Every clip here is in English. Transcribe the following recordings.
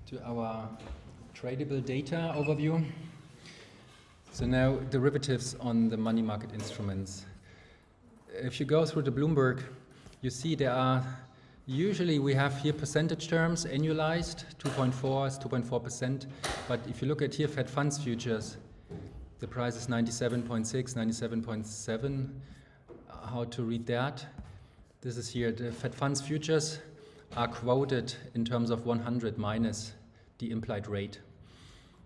to our Tradeable data overview. So now derivatives on the money market instruments. If you go through the Bloomberg, you see there are, usually we have here percentage terms, annualized, 2.4 is 2.4%, but if you look at here Fed funds futures, the price is 97.6, 97.7. How to read that? This is here, the Fed funds futures are quoted in terms of 100 minus the implied rate.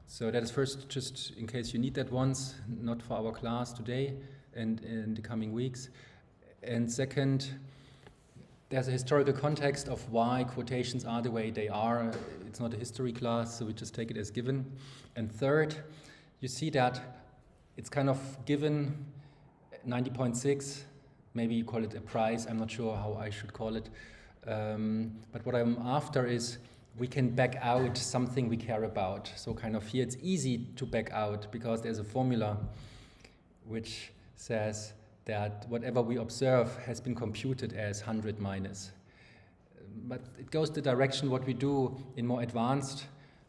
So that is first, just in case you need that once, not for our class today and in the coming weeks. And second, there's a historical context of why quotations are the way they are. It's not a history class, so we just take it as given. And third, you see that it's kind of given 90.6, maybe you call it a price, I'm not sure how I should call it. But what I'm after is we can back out something we care about. So kind of here it's easy to back out because there's a formula which says that whatever we observe has been computed as 100 minus. But it goes the direction what we do in more advanced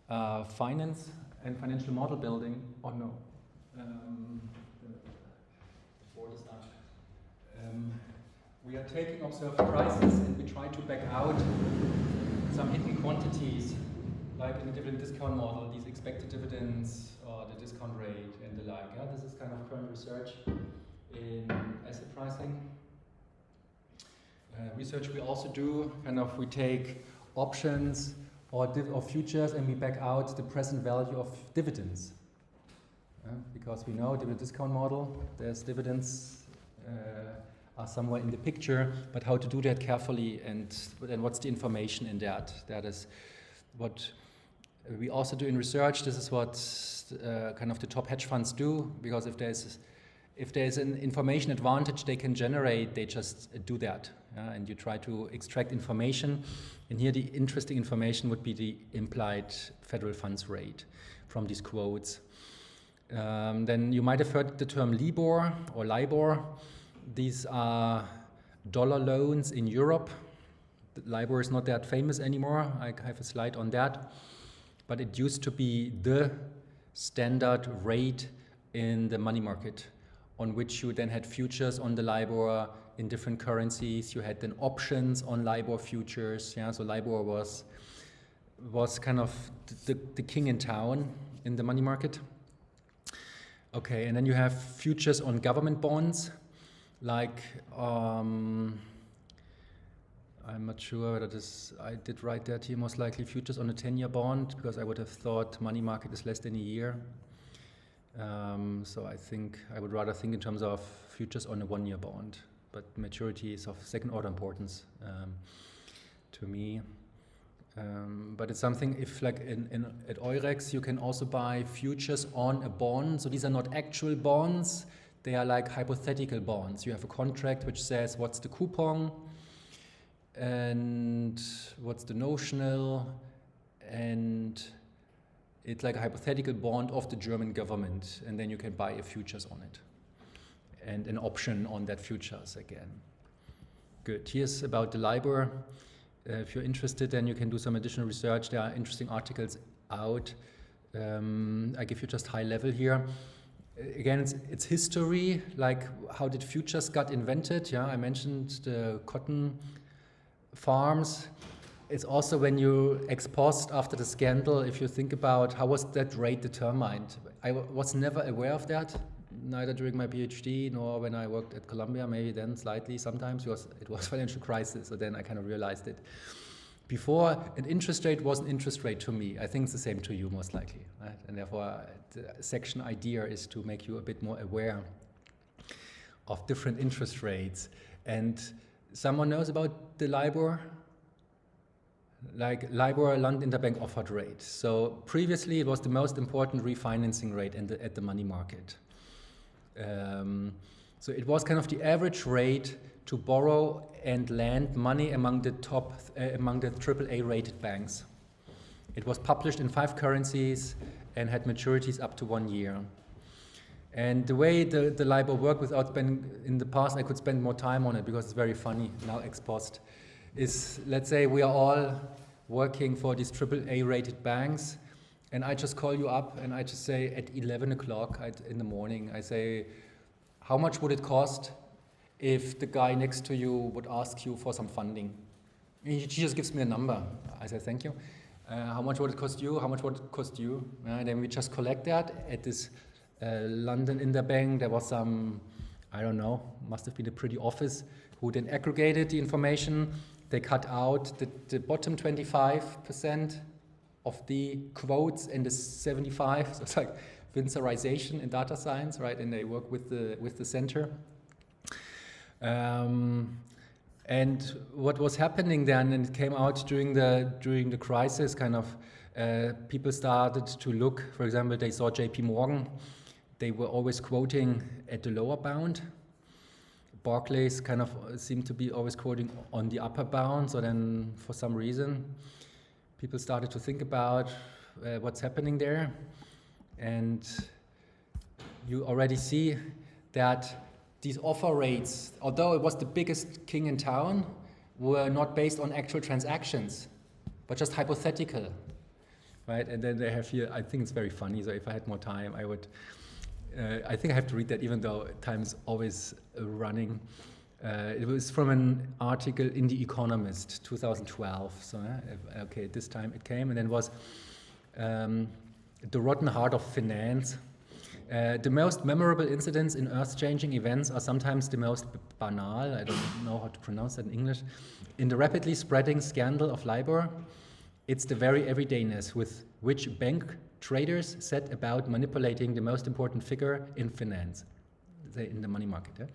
finance and financial model building. Oh no, the board is up. We are taking observed prices and we try to back out some hidden quantities, like in the dividend discount model, these expected dividends or the discount rate and the like. Yeah, this is kind of current research in asset pricing. Research we also do, we take options or futures and we back out the present value of dividends. Because we know dividend discount model, there's dividends are somewhere in the picture, but how to do that carefully and what's the information in that. That is what we also do in research. This is what kind of the top hedge funds do, because if there's an information advantage they can generate, they just do that. And you try to extract information. And here the interesting information would be the implied federal funds rate from these quotes. Then you might have heard the term LIBOR or LIBOR. These are dollar loans in Europe. The LIBOR is not that famous anymore. I have a slide on that. But it used to be the standard rate in the money market, on which you then had futures on the LIBOR in different currencies. You had then options on LIBOR futures. Yeah, so LIBOR was kind of the king in town in the money market. Okay, and then you have futures on government bonds. Like, I'm not sure whether I did write that here, most likely futures on a 10-year bond, because I would have thought money market is less than a year. So I think I would rather think in terms of futures on a 1-year bond, but maturity is of second order importance to me. But it's something, if like at Eurex, you can also buy futures on a bond. So these are not actual bonds. They are like hypothetical bonds. You have a contract which says what's the coupon and what's the notional, and it's like a hypothetical bond of the German government, and then you can buy a futures on it and an option on that futures again. Good. Here's about the LIBOR. If you're interested, then you can do some additional research. There are interesting articles out. I give you just high level here. Again, it's history, like how did futures got invented? Yeah, I mentioned the cotton farms. It's also when you ex post after the scandal, if you think about how was that rate determined. I was never aware of that, neither during my PhD nor when I worked at Columbia, maybe then slightly sometimes, because it was financial crisis, so then I kind of realized it. Before, an interest rate was an interest rate to me. I think it's the same to you, most likely, right? And therefore, the section idea is to make you a bit more aware of different interest rates. And someone knows about the LIBOR? Like LIBOR, London Interbank Offered Rate. So previously, it was the most important refinancing rate at the money market. So it was kind of the average rate to borrow and lend money among the AAA rated banks. It was published in 5 currencies and had maturities up to 1 year. And the way the LIBOR worked, without spending, in the past I could spend more time on it because it's very funny now ex post, is let's say we are all working for these AAA rated banks, and I just call you up and I just say at 11 o'clock in the morning, I say, how much would it cost if the guy next to you would ask you for some funding? He just gives me a number. I say, thank you. How much would it cost you? How much would it cost you? Then we just collect that at this London Interbank. There was some, I don't know, must have been a pretty office who then aggregated the information. They cut out the bottom 25% of the quotes and the 75. So it's like Vincerization in data science, right? And they work with the center. And what was happening then, and it came out during the crisis, kind of people started to look. For example, they saw J.P. Morgan. They were always quoting at the lower bound. Barclays kind of seemed to be always quoting on the upper bound. So then, for some reason, people started to think about what's happening there. And you already see that these offer rates, although it was the biggest king in town, were not based on actual transactions, but just hypothetical, right? And then they have here, I think it's very funny, so if I had more time, I would, I think I have to read that even though time's always running. It was from an article in The Economist, 2012, so okay, this time it came, and then was The Rotten Heart of Finance. The most memorable incidents in earth-changing events are sometimes the most banal, I don't know how to pronounce that in English. In the rapidly spreading scandal of LIBOR, it's the very everydayness with which bank traders set about manipulating the most important figure in finance, in the money market.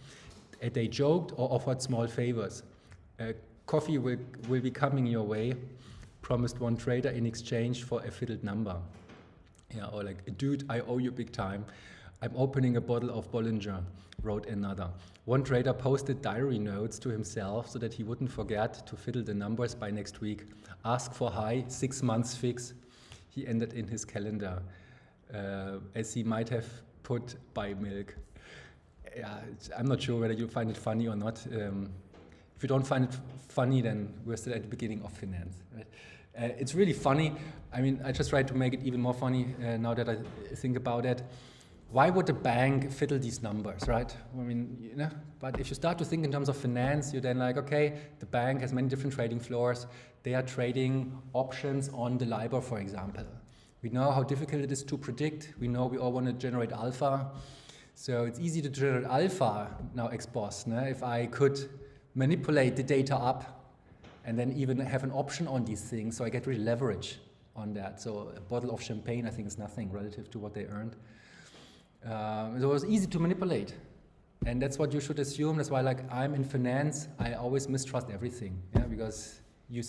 They joked or offered small favors. Coffee will be coming your way, promised one trader in exchange for a fiddled number. Yeah, or like, dude, I owe you big time. I'm opening a bottle of Bollinger, wrote another. One trader posted diary notes to himself so that he wouldn't forget to fiddle the numbers by next week. Ask for high, 6 months fix. He ended in his calendar, as he might have put buy milk. Yeah, I'm not sure whether you find it funny or not. If you don't find it funny, then we're still at the beginning of finance, right? It's really funny. I mean, I just tried to make it even more funny now that I think about it. Why would a bank fiddle these numbers, right? I mean, you know, but if you start to think in terms of finance, you're then like, okay, the bank has many different trading floors. They are trading options on the LIBOR, for example. We know how difficult it is to predict. We know we all want to generate alpha. So it's easy to generate alpha now ex post. No? If I could manipulate the data up and then even have an option on these things, so I get really leverage on that. So a bottle of champagne, I think, is nothing relative to what they earned. So it was easy to manipulate. And that's what you should assume. That's why, like, I'm in finance, I always mistrust everything, yeah? Because you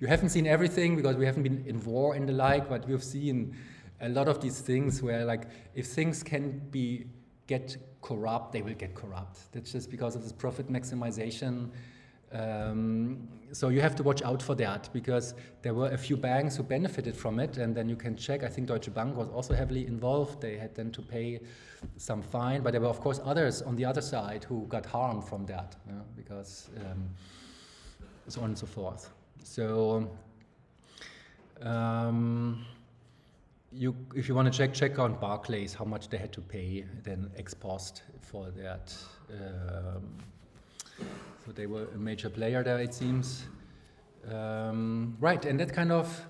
haven't seen everything because we haven't been in war and the like, but we've seen a lot of these things where, like, if things can get corrupt, they will get corrupt. That's just because of this profit maximization. So you have to watch out for that, because there were a few banks who benefited from it, and then you can check. I think Deutsche Bank was also heavily involved. They had then to pay some fine, but there were of course others on the other side who got harmed from that, you know, because so on and so forth. So if you want to check on Barclays how much they had to pay then ex post for that. So they were a major player there, it seems. Right, and that kind of,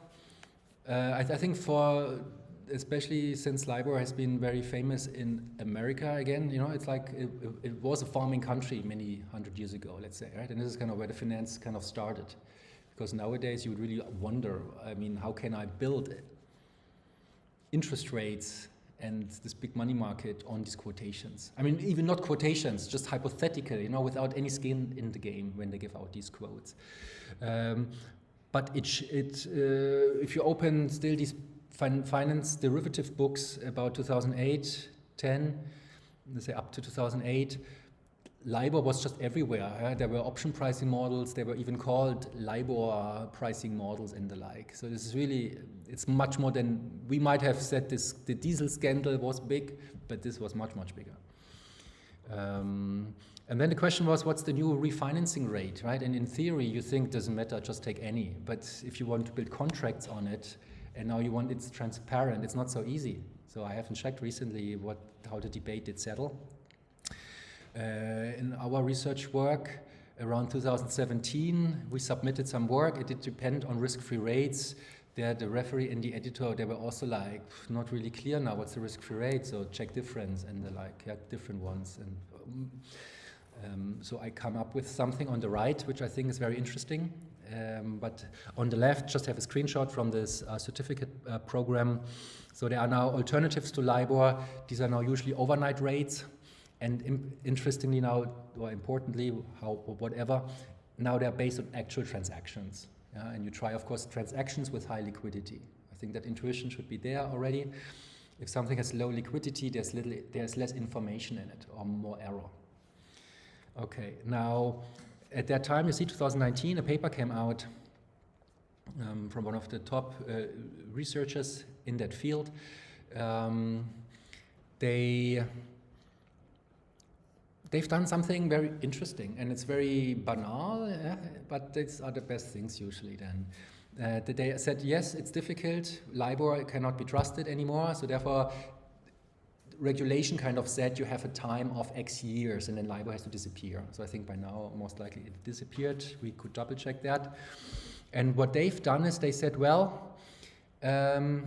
I think especially since LIBOR has been very famous in America again, you know, it's like it was a farming country many hundred years ago, let's say, right? And this is kind of where the finance kind of started. Because nowadays you would really wonder, I mean, how can I build interest rates and this big money market on these quotations? I mean, even not quotations, just hypothetical, you know, without any skin in the game when they give out these quotes. But if you open still these finance derivative books about 2008, 10, let's say up to 2008, LIBOR was just everywhere. There were option pricing models. They were even called LIBOR pricing models and the like. So this is really, it's much more than, we might have said the diesel scandal was big, but this was much, much bigger. And then the question was, what's the new refinancing rate, right? And in theory, you think doesn't matter, just take any. But if you want to build contracts on it, and now you want it's transparent, it's not so easy. So I haven't checked recently how the debate did settle. In our research work, around 2017, we submitted some work. It did depend on risk-free rates. The referee and the editor, they were also like, not really clear now, what's the risk-free rate? So check difference, and they're like, yeah, different ones. And so I come up with something on the right, which I think is very interesting. But on the left, just have a screenshot from this certificate program. So there are now alternatives to LIBOR. These are now usually overnight rates. And interestingly now, or importantly, whatever, now they're based on actual transactions. And you try, of course, transactions with high liquidity. I think that intuition should be there already. If something has low liquidity, there's less information in it, or more error. Okay, now, at that time, you see 2019, a paper came out from one of the top researchers in that field. They've done something very interesting, and it's very banal, but these are the best things usually then. They said, yes, it's difficult, LIBOR cannot be trusted anymore, so therefore regulation kind of said you have a time of X years and then LIBOR has to disappear. So I think by now, most likely it disappeared. We could double check that. And what they've done is they said, well, there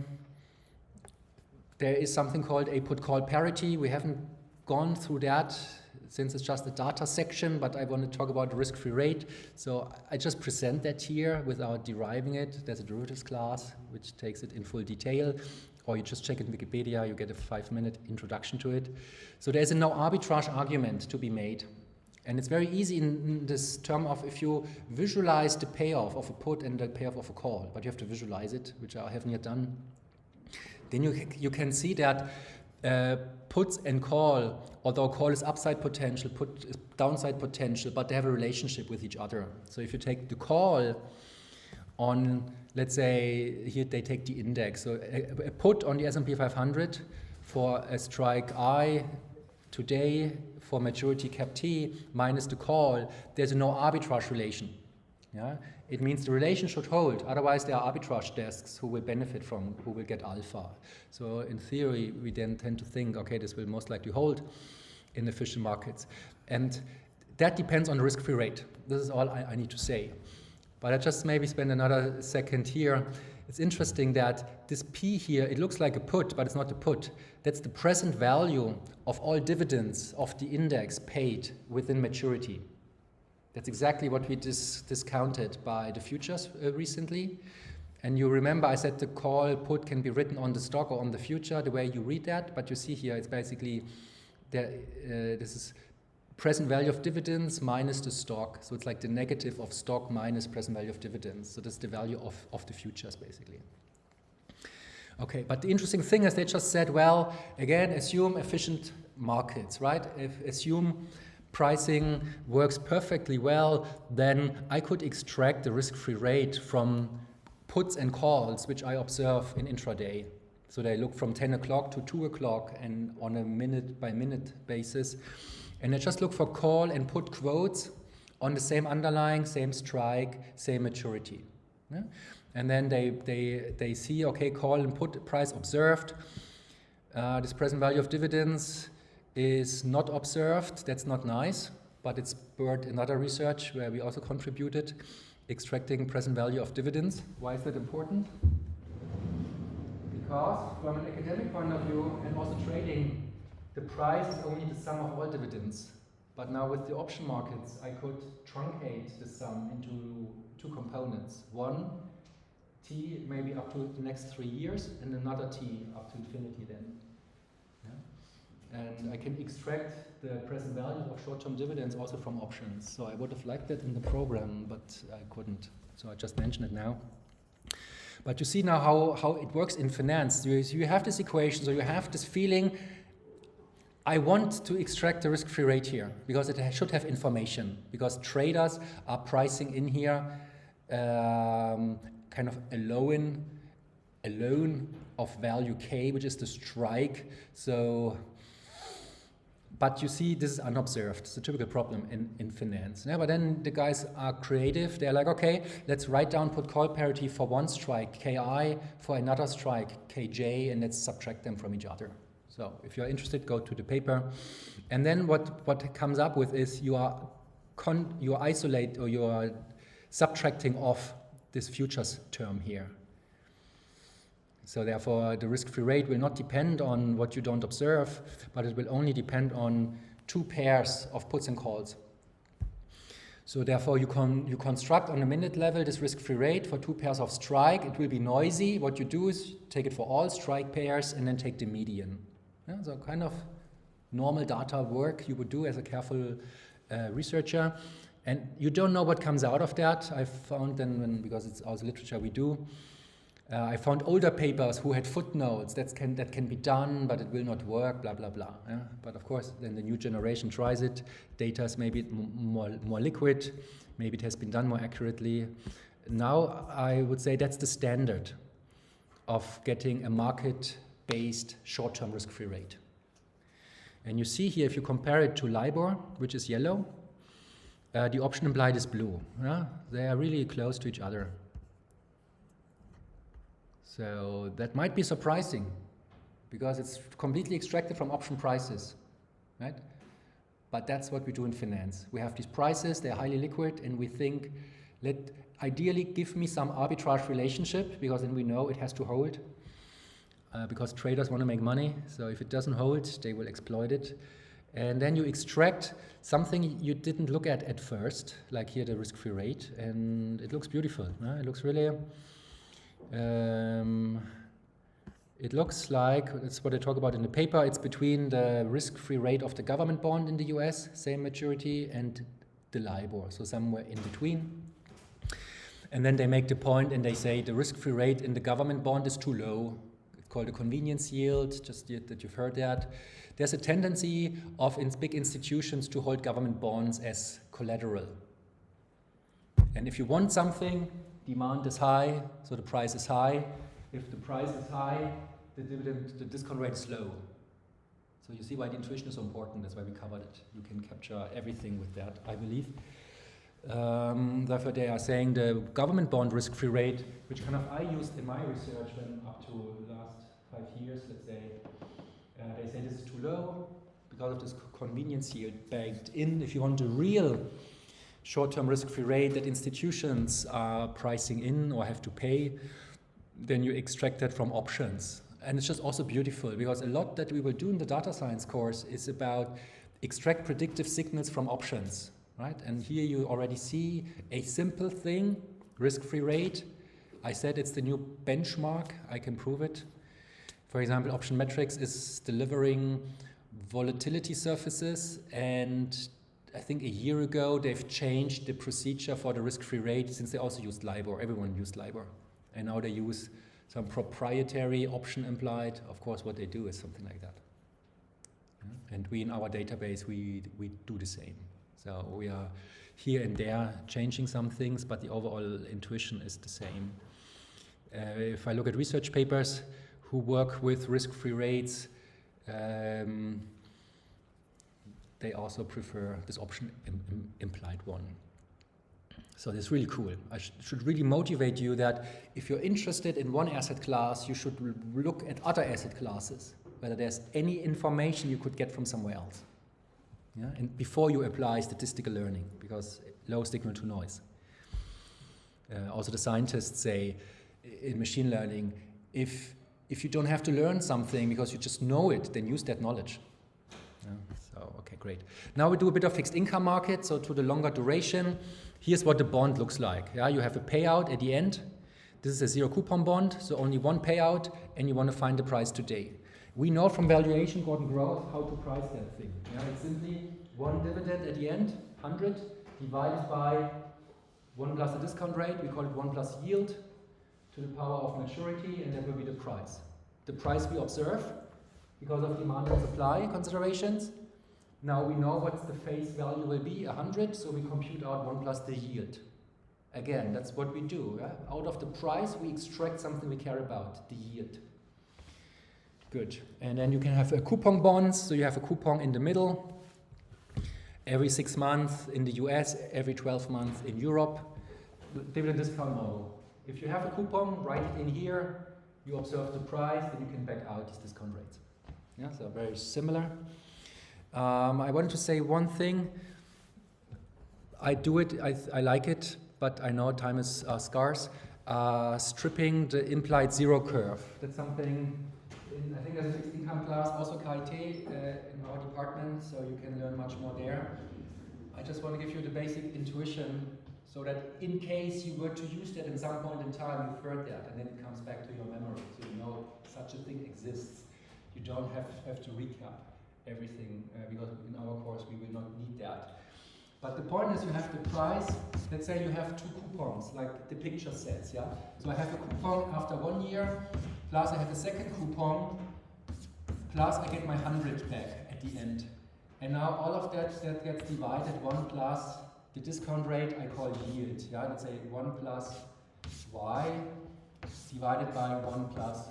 is something called a put-call parity. We haven't gone through that since it's just a data section, but I want to talk about the risk-free rate. So I just present that here without deriving it. There's a derivatives class which takes it in full detail, or you just check it in Wikipedia, you get a 5-minute introduction to it. So there's a no arbitrage argument to be made. And it's very easy in this term of if you visualize the payoff of a put and the payoff of a call, but you have to visualize it, which I haven't yet done. Then you can see that puts and call, although call is upside potential, put is downside potential, but they have a relationship with each other. So if you take the call on, let's say, here they take the index. So a put on the S&P 500 for a strike I today for maturity cap T minus the call, there's no arbitrage relation. Yeah? It means the relation should hold, otherwise there are arbitrage desks who will benefit from, who will get alpha. So in theory, we then tend to think, okay, this will most likely hold in efficient markets. And that depends on the risk-free rate. This is all I need to say. But I just maybe spend another second here. It's interesting that this P here, it looks like a put, but it's not a put. That's the present value of all dividends of the index paid within maturity. That's exactly what we discounted by the futures recently. And you remember I said the call put can be written on the stock or on the future, the way you read that. But you see here, it's basically, this is present value of dividends minus the stock. So it's like the negative of stock minus present value of dividends. So that's the value of the futures, basically. Okay, but the interesting thing is they just said, well, again, assume efficient markets, right? Assume pricing works perfectly well, then I could extract the risk-free rate from puts and calls, which I observe in intraday. So they look from 10 o'clock to 2 o'clock and on a minute-by-minute basis. And I just look for call and put quotes on the same underlying, same strike, same maturity. Yeah? And then they see, okay, call and put price observed. This present value of dividends is not observed. That's not nice, but it's spurred another research where we also contributed, extracting present value of dividends. Why is that important? Because from an academic point of view and also trading, the price is only the sum of all dividends. But now with the option markets, I could truncate the sum into two components. One, T maybe up to the next 3 years, and another T up to infinity then. Yeah? And I can extract the present value of short-term dividends also from options. So I would have liked that in the program, but I couldn't. So I just mentioned it now. But you see now how it works in finance. You have this equation, so you have this feeling, I want to extract the risk-free rate here because it should have information, because traders are pricing in here kind of a loan of value K, which is the strike. So But you see, this is unobserved. It's a typical problem in finance. Yeah, but then the guys are creative. They're like, okay, let's write down put call parity for one strike, KI, for another strike, KJ, and let's subtract them from each other. So if you're interested, go to the paper. And then what comes up with is you are isolate, or you are subtracting off this futures term here. So therefore, the risk-free rate will not depend on what you don't observe, but it will only depend on two pairs of puts and calls. So therefore, you construct on a minute level this risk-free rate for two pairs of strike. It will be noisy. What you do is take it for all strike pairs and then take the median. Yeah, so kind of normal data work you would do as a careful researcher. And you don't know what comes out of that. I found then, because it's also literature we do, I found older papers who had footnotes that can be done, but it will not work, blah, blah, blah. Yeah? But of course, then the new generation tries it. Data is maybe more liquid. Maybe it has been done more accurately. Now, I would say that's the standard of getting a market-based short-term risk-free rate. And you see here, if you compare it to LIBOR, which is yellow, the option implied is blue. Yeah? They are really close to each other. So that might be surprising, because it's completely extracted from option prices, right? But that's what we do in finance. We have these prices, they're highly liquid, and we think, ideally give me some arbitrage relationship, because then we know it has to hold, because traders want to make money. So if it doesn't hold, they will exploit it. And then you extract something you didn't look at first, like here the risk-free rate, and it looks beautiful. It looks really... it looks like, that's what I talk about in the paper, it's between the risk-free rate of the government bond in the US, same maturity, and the LIBOR, so somewhere in between. And then they make the point and they say the risk-free rate in the government bond is too low. It's called a convenience yield, just that you've heard that. There's a tendency of big institutions to hold government bonds as collateral. And if you want something, demand is high, so the price is high. If the price is high, the discount rate is low. So you see why the intuition is so important. That's why we covered it. You can capture everything with that, I believe. Therefore, they are saying the government bond risk-free rate, which kind of I used in my research when up to the last 5 years, let's say, they say this is too low because of this convenience yield baked in. If you want a real short-term risk-free rate that institutions are pricing in or have to pay, then you extract that from options. And it's just also beautiful, because a lot that we will do in the data science course is about extract predictive signals from options, right? And here you already see a simple thing, risk-free rate. I said it's the new benchmark. I can prove it. For example, option metrics is delivering volatility surfaces, and I think a year ago they've changed the procedure for the risk-free rate, since they also used LIBOR. Everyone used LIBOR. And now they use some proprietary option implied. Of course, what they do is something like that. And we in our database, we do the same. So we are here and there changing some things, but the overall intuition is the same. If I look at research papers who work with risk-free rates, they also prefer this option implied one. So this is really cool. I should really motivate you that if you're interested in one asset class, you should look at other asset classes, whether there's any information you could get from somewhere else. Yeah? And before you apply statistical learning, because low signal to noise. Also the scientists say in machine learning, if you don't have to learn something because you just know it, then use that knowledge. Yeah, so, okay, great. Now we do a bit of fixed income market, so to the longer duration. Here's what the bond looks like. Yeah, you have a payout at the end. This is a zero coupon bond, so only one payout, and you want to find the price today. We know from valuation, Gordon Growth, how to price that thing. Yeah, it's simply one dividend at the end, 100, divided by 1 plus the discount rate. We call it 1 plus yield to the power of maturity, and that will be the price. The price we observe because of demand and supply considerations. Now we know what the face value will be, 100, so we compute out 1 plus the yield. Again, that's what we do. Yeah? Out of the price, we extract something we care about, the yield. Good. And then you can have a coupon bonds. So you have a coupon in the middle. Every 6 months in the US, every 12 months in Europe. Dividend discount model. If you have a coupon, write it in here. You observe the price, then you can back out these discount rates. Yeah, so very similar. I wanted to say one thing. I do it, I like it, but I know time is scarce. Stripping the implied zero curve. That's something, I think there's a fixed income class, also KIT in our department, so you can learn much more there. I just want to give you the basic intuition so that in case you were to use that at some point in time, you've heard that, and then it comes back to your memory, so you know such a thing exists. You don't have to recap everything, because in our course we will not need that. But the point is you have the price. Let's say you have 2 coupons, like the picture says, yeah? So I have a coupon after 1 year, plus I have a second coupon, plus I get my 100 back at the end. And now all of that gets divided, 1 plus the discount rate I call yield, yeah? Let's say 1 plus y divided by 1 plus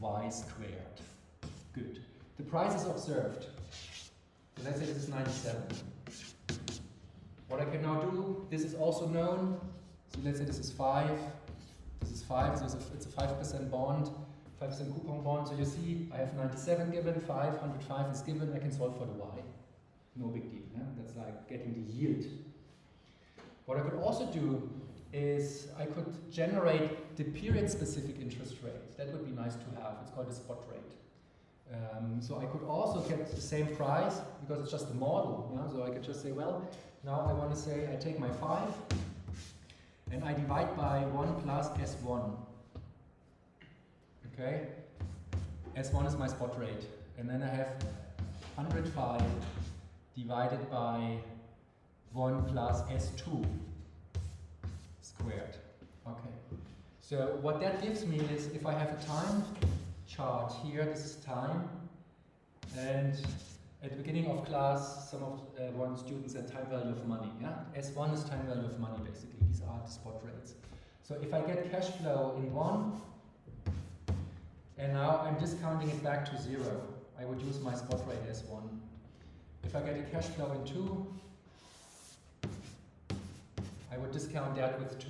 y squared. Good. The price is observed. So let's say this is 97. What I can now do, this is also known. So let's say this is 5. This is 5, so it's a 5% bond, 5% coupon bond. So you see, I have 97 given, 105 is given. I can solve for the y. No big deal. Yeah? That's like getting the yield. What I could also do is I could generate the period-specific interest rate. That would be nice to have. It's called a spot rate. So I could also get the same price because it's just a model. Yeah? So I could just say, well, now I want to say I take my 5 and I divide by 1 plus S1. Okay? S1 is my spot rate. And then I have 105 divided by 1 plus S2 squared. Okay. So what that gives me is if I have a time chart here, this is time, and at the beginning of class, some of one student said time value of money. Yeah, S1 is time value of money basically. These are the spot rates. So if I get cash flow in 1, and now I'm discounting it back to 0, I would use my spot rate S1. If I get a cash flow in 2, I would discount that with 2.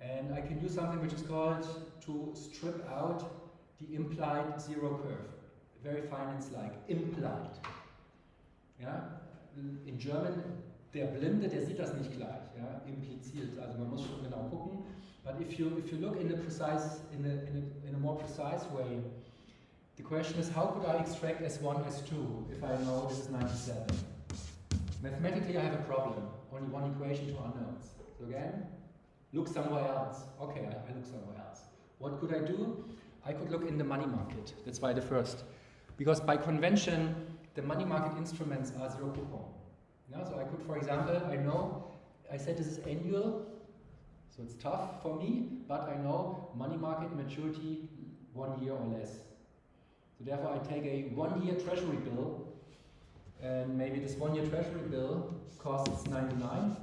And I can do something which is called to strip out the implied zero curve. Very finance-like, implied. Ja? In German, der Blinde, der sieht das nicht gleich, ja? Impliziert. Also man muss schon genau gucken. But if you look in a more precise way, the question is how could I extract S1, S2 if I know this is 97? Mathematically, I have a problem. Only one equation, 2 unknowns. So again, look somewhere else. Okay, I look somewhere else. What could I do? I could look in the money market. That's why the first. Because by convention, the money market instruments are zero coupon. Yeah, so I could, for example, I said this is annual, so it's tough for me, but I know money market maturity 1 year or less. So therefore I take a 1-year treasury bill, and maybe this 1-year treasury bill costs 99,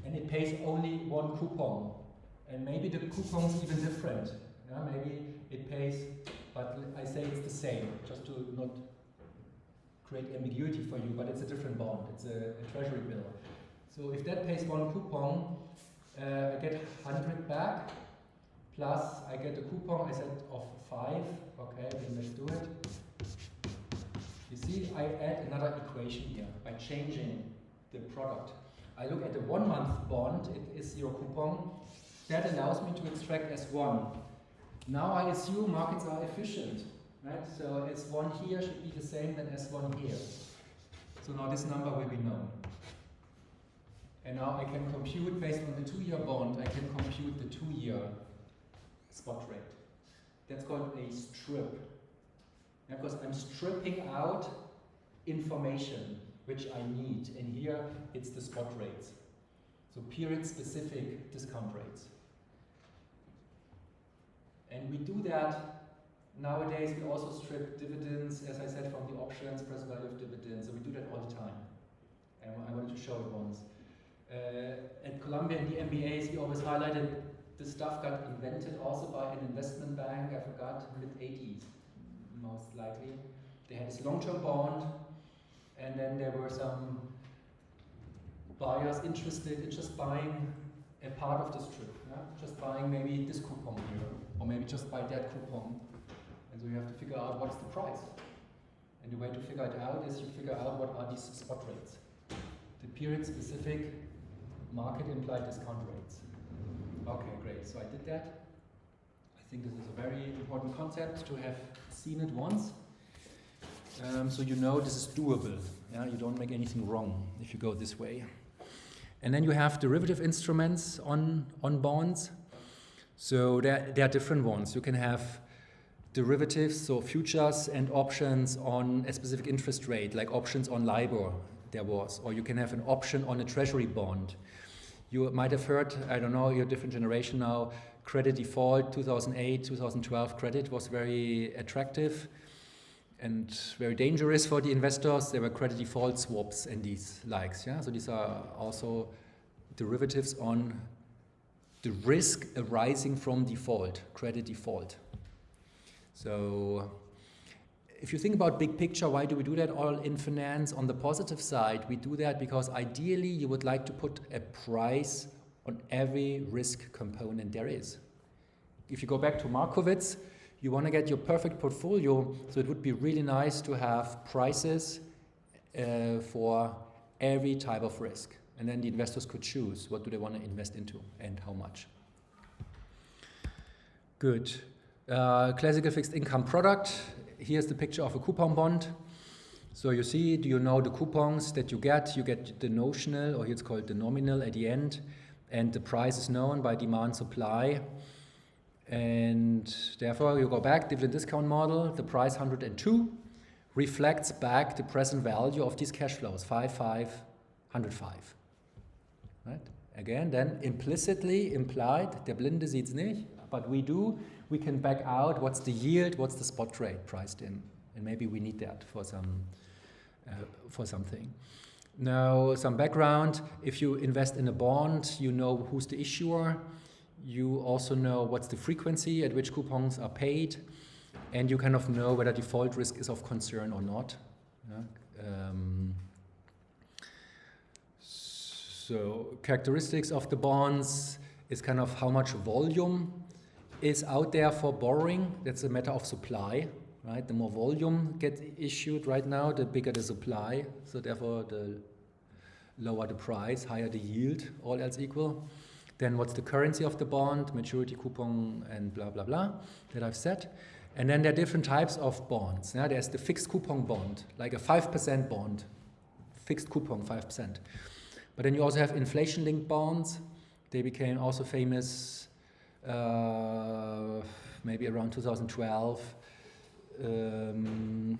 and it pays only 1 coupon. And maybe the coupon is even different. Yeah, maybe it pays, but I say it's the same, just to not create ambiguity for you, but it's a different bond, it's a treasury bill. So if that pays 1 coupon, I get 100 back, plus I get a coupon, I said, of 5, okay, then let's do it. You see, I add another equation here by changing the product. I look at the 1-month bond, it is 0 coupon, that allows me to extract S1. Now I assume markets are efficient, right? So S1 here should be the same than S1 here. So now this number will be known. And now I can compute, based on the 2-year bond, I can compute the 2-year spot rate. That's called a strip. Yeah, because I'm stripping out information which I need. And here it's the spot rates. So period-specific discount rates. And we do that nowadays. We also strip dividends, as I said, from the options, present value of dividends. So we do that all the time. And I wanted to show it once. At Columbia in the MBAs, we always highlighted this stuff got invented also by an investment bank, I forgot, mid-80s. most likely. They had this long-term bond, and then there were some buyers interested in just buying a part of this strip, yeah? Just buying maybe this coupon here, or maybe just buy that coupon. And so you have to figure out what's the price. And the way to figure it out is you figure out what are these spot rates. The period-specific market-implied discount rates. Okay, great, so I did that. I think this is a very important concept to have seen it once. So you know this is doable. Yeah? You don't make anything wrong if you go this way. And then you have derivative instruments on bonds. So there are different ones. You can have derivatives, so futures and options on a specific interest rate, like options on LIBOR there was. Or you can have an option on a treasury bond. You might have heard, I don't know, you're a different generation now, credit default, 2008, 2012 credit was very attractive and very dangerous for the investors. There were credit default swaps and these likes. Yeah? So these are also derivatives on the risk arising from default, credit default. So if you think about big picture, why do we do that all in finance? On the positive side, we do that because ideally you would like to put a price on every risk component there is. If you go back to Markowitz, you want to get your perfect portfolio, so it would be really nice to have prices for every type of risk. And then the investors could choose what do they want to invest into and how much. Good. Classical fixed income product. Here's the picture of a coupon bond. So you see, do you know the coupons that you get? You get the notional, or here it's called the nominal at the end, and the price is known by demand supply. And therefore you go back, dividend discount model, the price 102 reflects back the present value of these cash flows, 55, 105. Right? Again, then implicitly implied, der Blinde sieht's nicht, but we can back out what's the yield, what's the spot rate priced in, and maybe we need that for something. Now, some background, if you invest in a bond, you know who's the issuer, you also know what's the frequency at which coupons are paid, and you kind of know whether default risk is of concern or not. Yeah? So characteristics of the bonds is kind of how much volume is out there for borrowing. That's a matter of supply, right? The more volume gets issued right now, the bigger the supply. So therefore, the lower the price, higher the yield, all else equal. Then what's the currency of the bond, maturity, coupon, and blah, blah, blah, that I've said. And then there are different types of bonds. Yeah? There's the fixed coupon bond, like a 5% bond, fixed coupon 5%. But then you also have inflation-linked bonds. They became also famous maybe around 2012, when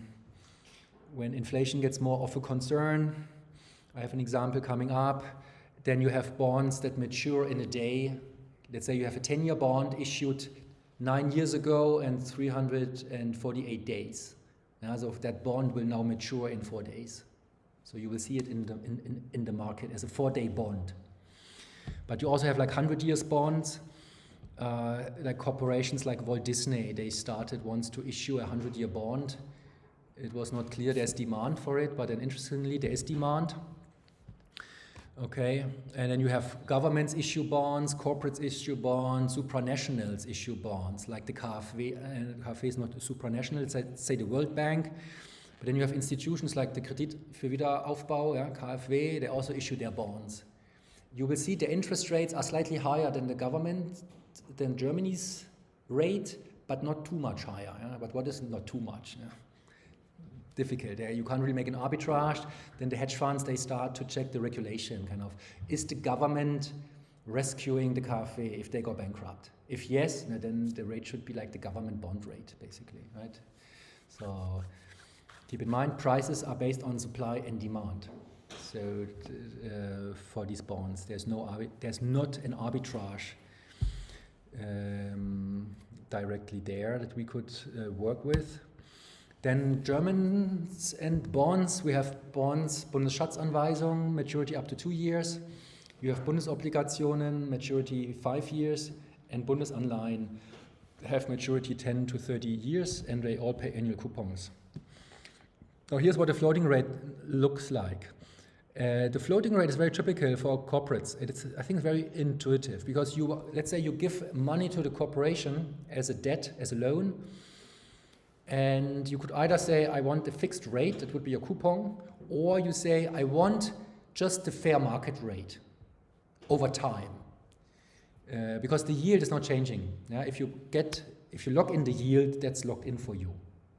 inflation gets more of a concern. I have an example coming up. Then you have bonds that mature in a day. Let's say you have a 10-year bond issued 9 years ago and 348 days. So that bond will now mature in 4 days. So you will see it in the market as a 4-day bond. But you also have like 100 years bonds, like corporations like Walt Disney. They started once to issue a 100-year bond. It was not clear there's demand for it, but then interestingly there is demand. Okay, and then you have governments issue bonds, corporates issue bonds, supranationals issue bonds, like the KfW, and KfW is not supranational, it's say the World Bank. But then you have institutions like the Kredit für Wiederaufbau, yeah, KfW, they also issue their bonds. You will see the interest rates are slightly higher than the government, than Germany's rate, but not too much higher. Yeah? But what is not too much? Yeah? Difficult. You can't really make an arbitrage. Then the hedge funds, they start to check the regulation, kind of. Is the government rescuing the KfW if they go bankrupt? If yes, then the rate should be like the government bond rate, basically, right? So keep in mind, prices are based on supply and demand. So for these bonds, there's not an arbitrage directly there that we could work with. Then Germans and bonds, we have bonds, Bundesschatzanweisung, maturity up to 2 years. You have Bundesobligationen, maturity 5 years, and Bundesanleihen have maturity 10 to 30 years, and they all pay annual coupons. Now here's what a floating rate looks like. The floating rate is very typical for corporates. I think it's very intuitive, because let's say you give money to the corporation as a debt, as a loan, and you could either say, I want a fixed rate, that would be a coupon, or you say, I want just the fair market rate over time. Because the yield is not changing. Yeah? If you lock in the yield, that's locked in for you.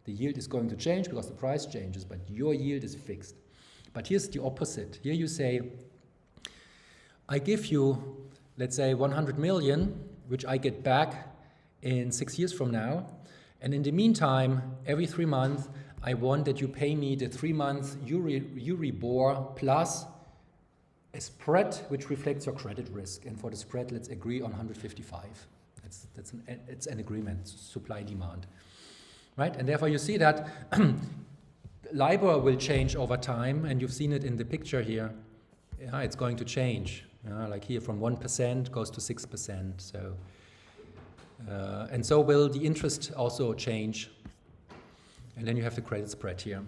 The yield is going to change because the price changes, but your yield is fixed. But here's the opposite. Here you say, I give you, let's say, 100 million, which I get back in 6 years from now. And in the meantime, every 3 months, I want that you pay me the 3 months Euribor plus a spread which reflects your credit risk. And for the spread, let's agree on 155. It's an agreement, supply demand. Right? And therefore you see that LIBOR will change over time, and you've seen it in the picture here. Yeah, it's going to change. Like here, from 1% goes to 6%. So, and so will the interest also change. And then you have the credit spread here.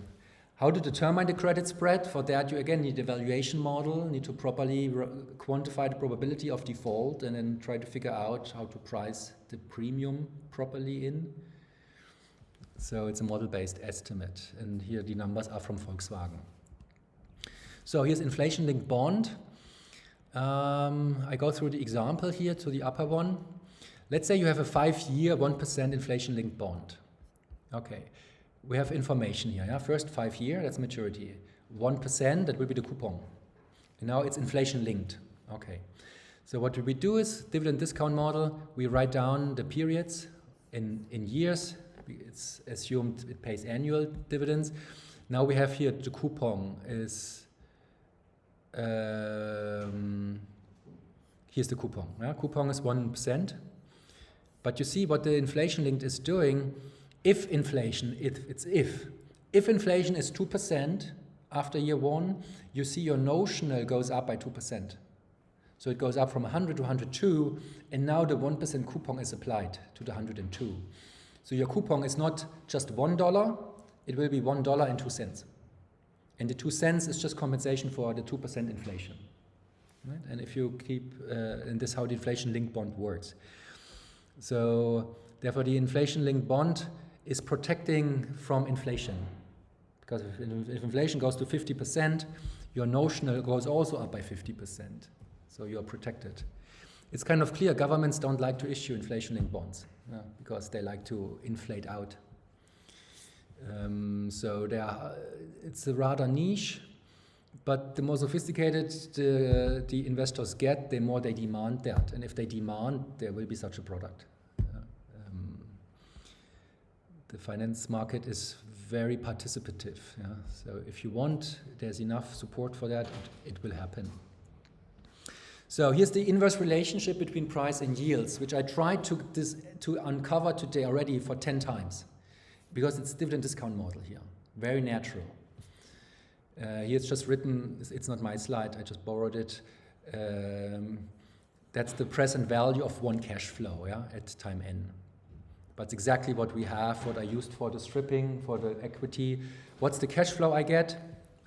How to determine the credit spread? For that, you again need a valuation model, need to properly quantify the probability of default, and then try to figure out how to price the premium properly in. So it's a model-based estimate, and here the numbers are from Volkswagen. So here's inflation-linked bond. I go through the example here to the upper one. Let's say you have a 5-year, 1% inflation-linked bond. Okay, we have information here. Yeah? First 5-year, that's maturity. 1%, that will be the coupon. And now it's inflation-linked. Okay, so what we do is dividend discount model. We write down the periods in years. It's assumed it pays annual dividends. Now we have here the coupon is, here's the coupon. Yeah? Coupon is 1%. But you see what the inflation linked is doing. If inflation is 2% after year 1, you see your notional goes up by 2%. So it goes up from 100 to 102, and now the 1% coupon is applied to the 102. So your coupon is not just $1, it will be $1.02. And the 2 cents is just compensation for the 2% inflation. Right? And if you keep, and this is how the inflation-linked bond works. So therefore the inflation-linked bond is protecting from inflation. Because if inflation goes to 50%, your notional goes also up by 50%. So you're protected. It's kind of clear governments don't like to issue inflation-linked bonds because they like to inflate out. So it's a rather niche, but the more sophisticated the investors get, the more they demand that. And if they demand, there will be such a product. The finance market is very participative. Yeah? So if you want, there's enough support for that, it will happen. So here's the inverse relationship between price and yields, which I tried to uncover today already for 10 times, because it's dividend discount model here, very natural. Here it's just written, it's not my slide, I just borrowed it. That's the present value of one cash flow, yeah, at time n. But it's exactly what we have, what I used for the stripping, for the equity. What's the cash flow I get?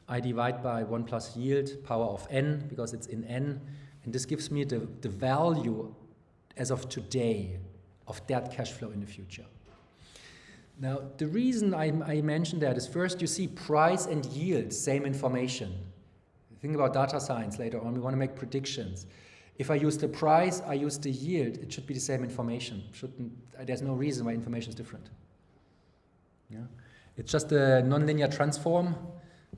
I divide by 1 plus yield, power of n, because it's in n. And this gives me the value as of today of that cash flow in the future. Now, the reason I mentioned that is first you see price and yield, same information. Think about data science later on, we want to make predictions. If I use the price, I use the yield, it should be the same information. There's no reason why information is different. Yeah? It's just a nonlinear transform,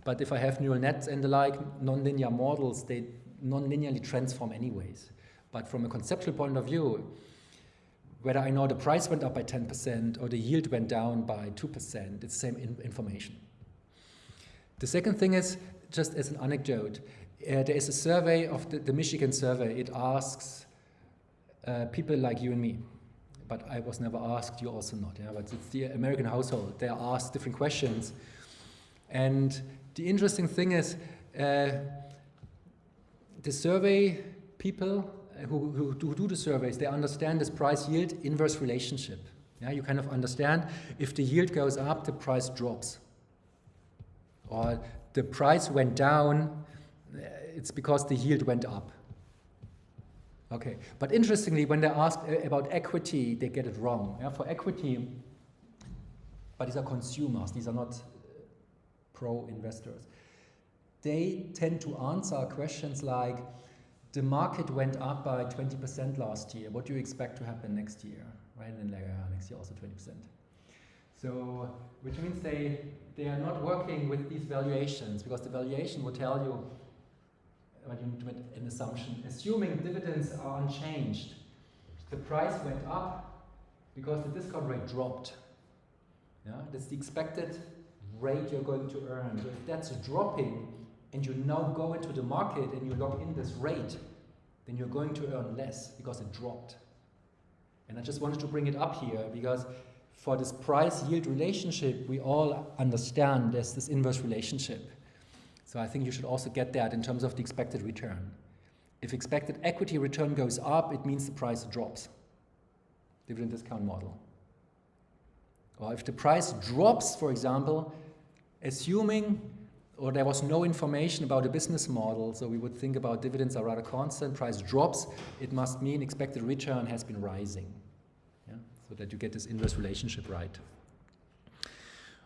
but if I have neural nets and the like, nonlinear models, they non-linearly transform anyways. But from a conceptual point of view, whether I know the price went up by 10% or the yield went down by 2%, it's the same information. The second thing is, just as an anecdote, there is a survey of the Michigan survey. It asks people like you and me, but I was never asked, you also not. Yeah? But it's the American household. They are asked different questions. And the interesting thing is, the survey people who do the surveys, they understand this price-yield inverse relationship. Yeah, you kind of understand if the yield goes up, the price drops. Or the price went down, it's because the yield went up. Okay, but interestingly, when they ask about equity, they get it wrong. Yeah, for equity, but these are consumers, these are not pro-investors. They tend to answer questions like, the market went up by 20% last year, what do you expect to happen next year? Right, and then next year also 20%. So, which means they are not working with these valuations, because the valuation will tell you, when you make an assumption, assuming dividends are unchanged, the price went up because the discount rate dropped. Yeah? That's the expected rate you're going to earn. So if that's dropping, and you now go into the market and you lock in this rate, then you're going to earn less because it dropped. And I just wanted to bring it up here because for this price-yield relationship, we all understand there's this inverse relationship. So I think you should also get that in terms of the expected return. If expected equity return goes up, it means the price drops. Dividend discount model. Or if the price drops, for example, assuming or there was no information about the business model, so we would think about dividends are rather constant, price drops, it must mean expected return has been rising. Yeah? So that you get this inverse relationship right.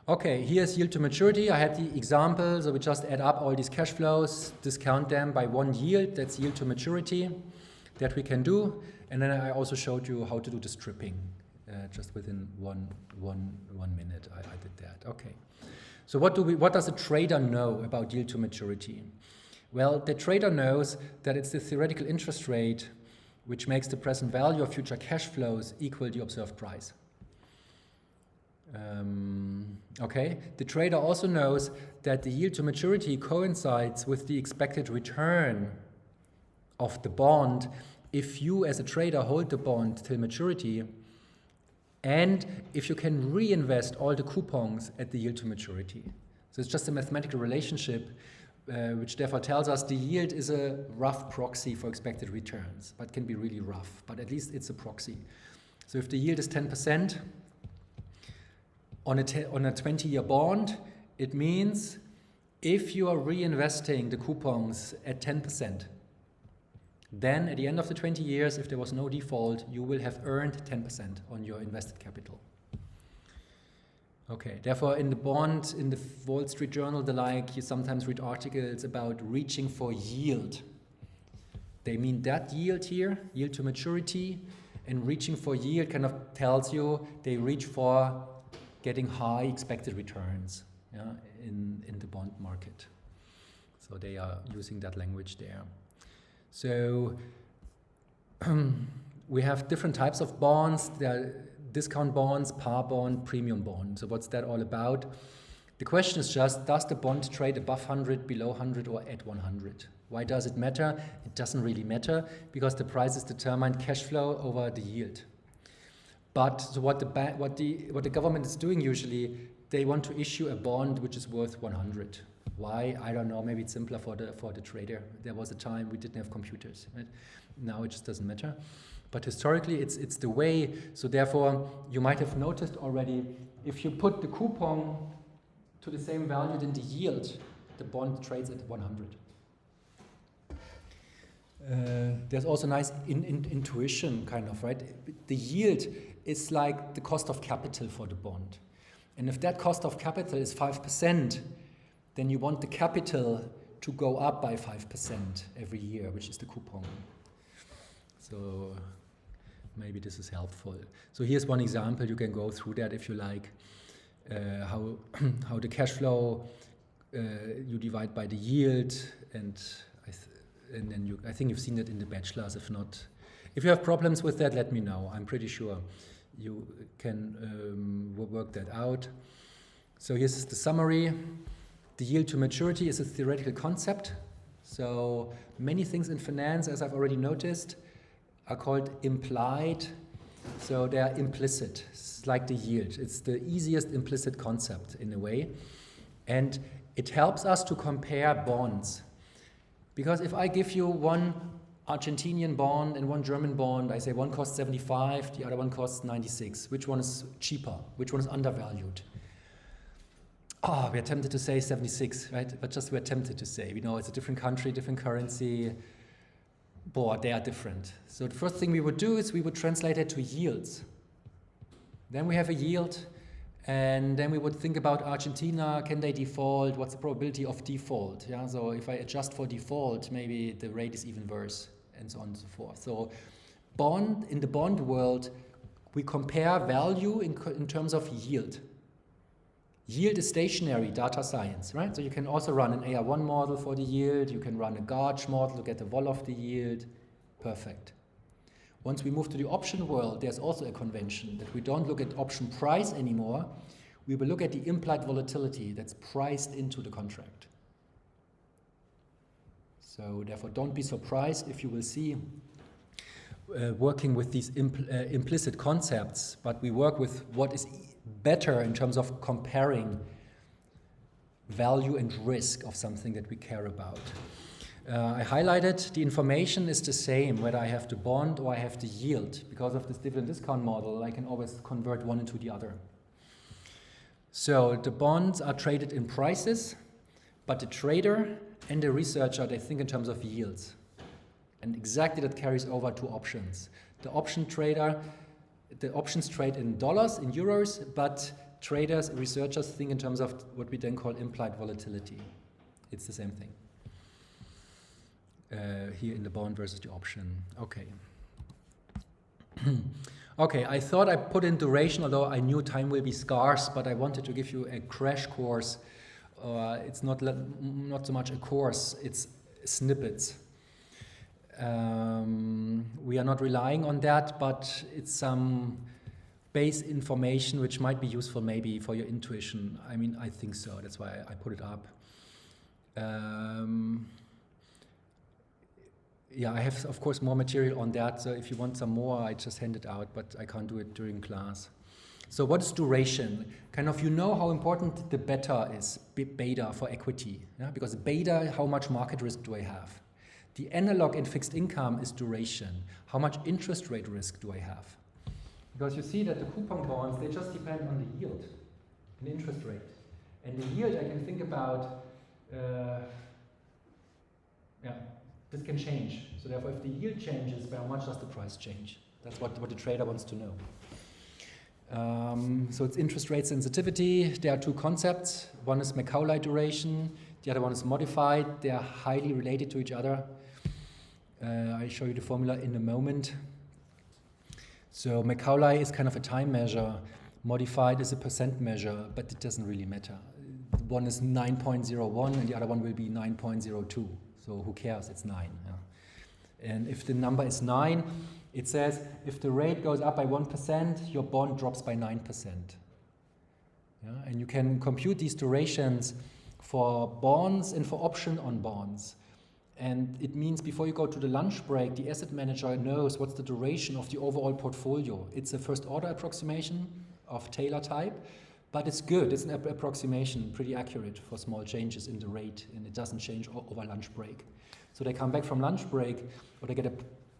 Okay, here's yield to maturity. I had the example, so we just add up all these cash flows, discount them by one yield, that's yield to maturity, that we can do. And then I also showed you how to do the stripping, just within one minute I did that. Okay. So what does a trader know about yield to maturity? Well, the trader knows that it's the theoretical interest rate which makes the present value of future cash flows equal the observed price. Okay, the trader also knows that the yield to maturity coincides with the expected return of the bond if you as a trader hold the bond till maturity and if you can reinvest all the coupons at the yield to maturity. So it's just a mathematical relationship which therefore tells us the yield is a rough proxy for expected returns, but can be really rough, but at least it's a proxy. So if the yield is 10%, on a 20-year bond, it means if you are reinvesting the coupons at 10%, then at the end of the 20 years, if there was no default, you will have earned 10% on your invested capital. Okay, therefore in the bond, in the Wall Street Journal, the like, you sometimes read articles about reaching for yield. They mean that yield here, yield to maturity, and reaching for yield kind of tells you they reach for getting high expected returns, yeah, in the bond market. So they are using that language there. So we have different types of bonds. There are discount bonds, par bond, premium bond. So what's that all about? The question is just, does the bond trade above 100, below 100, or at 100? Why does it matter? It doesn't really matter because the price is determined cash flow over the yield. But so what the government is doing usually, they want to issue a bond which is worth 100. Why? I don't know. Maybe it's simpler for the trader. There was a time we didn't have computers. Right? Now it just doesn't matter. But historically, it's the way. So therefore, you might have noticed already, if you put the coupon to the same value than the yield, the bond trades at 100. There's also nice intuition, kind of, right? The yield is like the cost of capital for the bond. And if that cost of capital is 5%, then you want the capital to go up by 5% every year, which is the coupon. So maybe this is helpful. So here's one example. You can go through that if you like. How the cash flow you divide by the yield, and then I think you've seen that in the bachelors. If not, if you have problems with that, let me know. I'm pretty sure you can work that out. So here's the summary. The yield to maturity is a theoretical concept. So many things in finance, as I've already noticed, are called implied. So they are implicit. It's like the yield. It's the easiest implicit concept in a way. And it helps us to compare bonds. Because if I give you one Argentinian bond and one German bond. I say one costs 75, the other one costs 96. Which one is cheaper? Which one is undervalued? Oh, we're tempted to say 76, right? But just we're tempted to say. We know it's a different country, different currency. Boy, they are different. So the first thing we would do is we would translate it to yields. Then we have a yield, and then we would think about Argentina. Can they default? What's the probability of default? Yeah. So if I adjust for default, maybe the rate is even worse, and so on and so forth. So in the bond world, we compare value in terms of yield. Yield is stationary data science, right? So you can also run an AR1 model for the yield. You can run a gauge model to get the vol of the yield. Perfect. Once we move to the option world, there's also a convention that we don't look at option price anymore. We will look at the implied volatility that's priced into the contract. So therefore, don't be surprised if you will see working with these implicit concepts, but we work with what is better in terms of comparing value and risk of something that we care about. I highlighted the information is the same whether I have the bond or I have the yield. Because of this dividend discount model, I can always convert one into the other. So the bonds are traded in prices, but the trader and the researcher, they think in terms of yields. And exactly that carries over to options. The options trade in dollars, in euros, but traders, researchers think in terms of what we then call implied volatility. It's the same thing. Here in the bond versus the option. Okay. Okay, I thought I put in duration, although I knew time will be scarce, but I wanted to give you a crash course. It's not so much a course, it's snippets. We are not relying on that, but it's some base information which might be useful maybe for your intuition. I mean, I think so. That's why I put it up. Yeah, I have, of course, more material on that. So if you want some more, I just hand it out, but I can't do it during class. So what is duration? Kind of, you know how important the beta is, beta for equity. Yeah? Because beta, how much market risk do I have? The analog in fixed income is duration. How much interest rate risk do I have? Because you see that the coupon bonds, they just depend on the yield, the interest rate. And the yield, I can think about, this can change. So therefore, if the yield changes, by how much does the price change? That's what the trader wants to know. So it's interest rate sensitivity. There are two concepts. One is Macaulay duration. The other one is modified. They are highly related to each other. I'll show you the formula in a moment. So Macaulay is kind of a time measure. Modified is a percent measure, but it doesn't really matter. One is 9.01 and the other one will be 9.02. So who cares? It's 9. Yeah. And if the number is 9, it says if the rate goes up by 1%, your bond drops by 9%. Yeah? And you can compute these durations for bonds and for option on bonds. And it means before you go to the lunch break, the asset manager knows what's the duration of the overall portfolio. It's a first order approximation of Taylor type, but it's good. It's an approximation, pretty accurate for small changes in the rate, and it doesn't change over lunch break. So they come back from lunch break, or they get a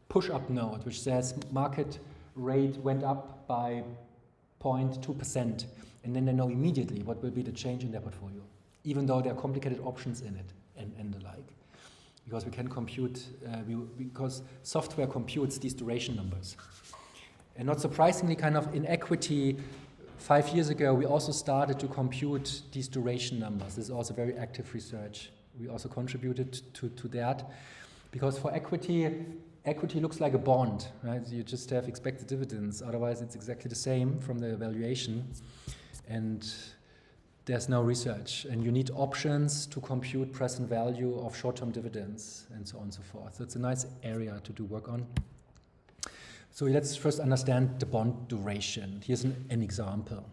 push-up note which says market rate went up by 0.2%, and then they know immediately what will be the change in their portfolio, even though there are complicated options in it and the like. Because we can compute, because software computes these duration numbers. And not surprisingly, kind of in equity, 5 years ago, we also started to compute these duration numbers. This is also very active research. We also contributed to that. Because for equity looks like a bond, right? You just have expected dividends. Otherwise, it's exactly the same from the evaluation. And there's no research. And you need options to compute present value of short-term dividends and so on and so forth. So it's a nice area to do work on. So let's first understand the bond duration. Here's an example.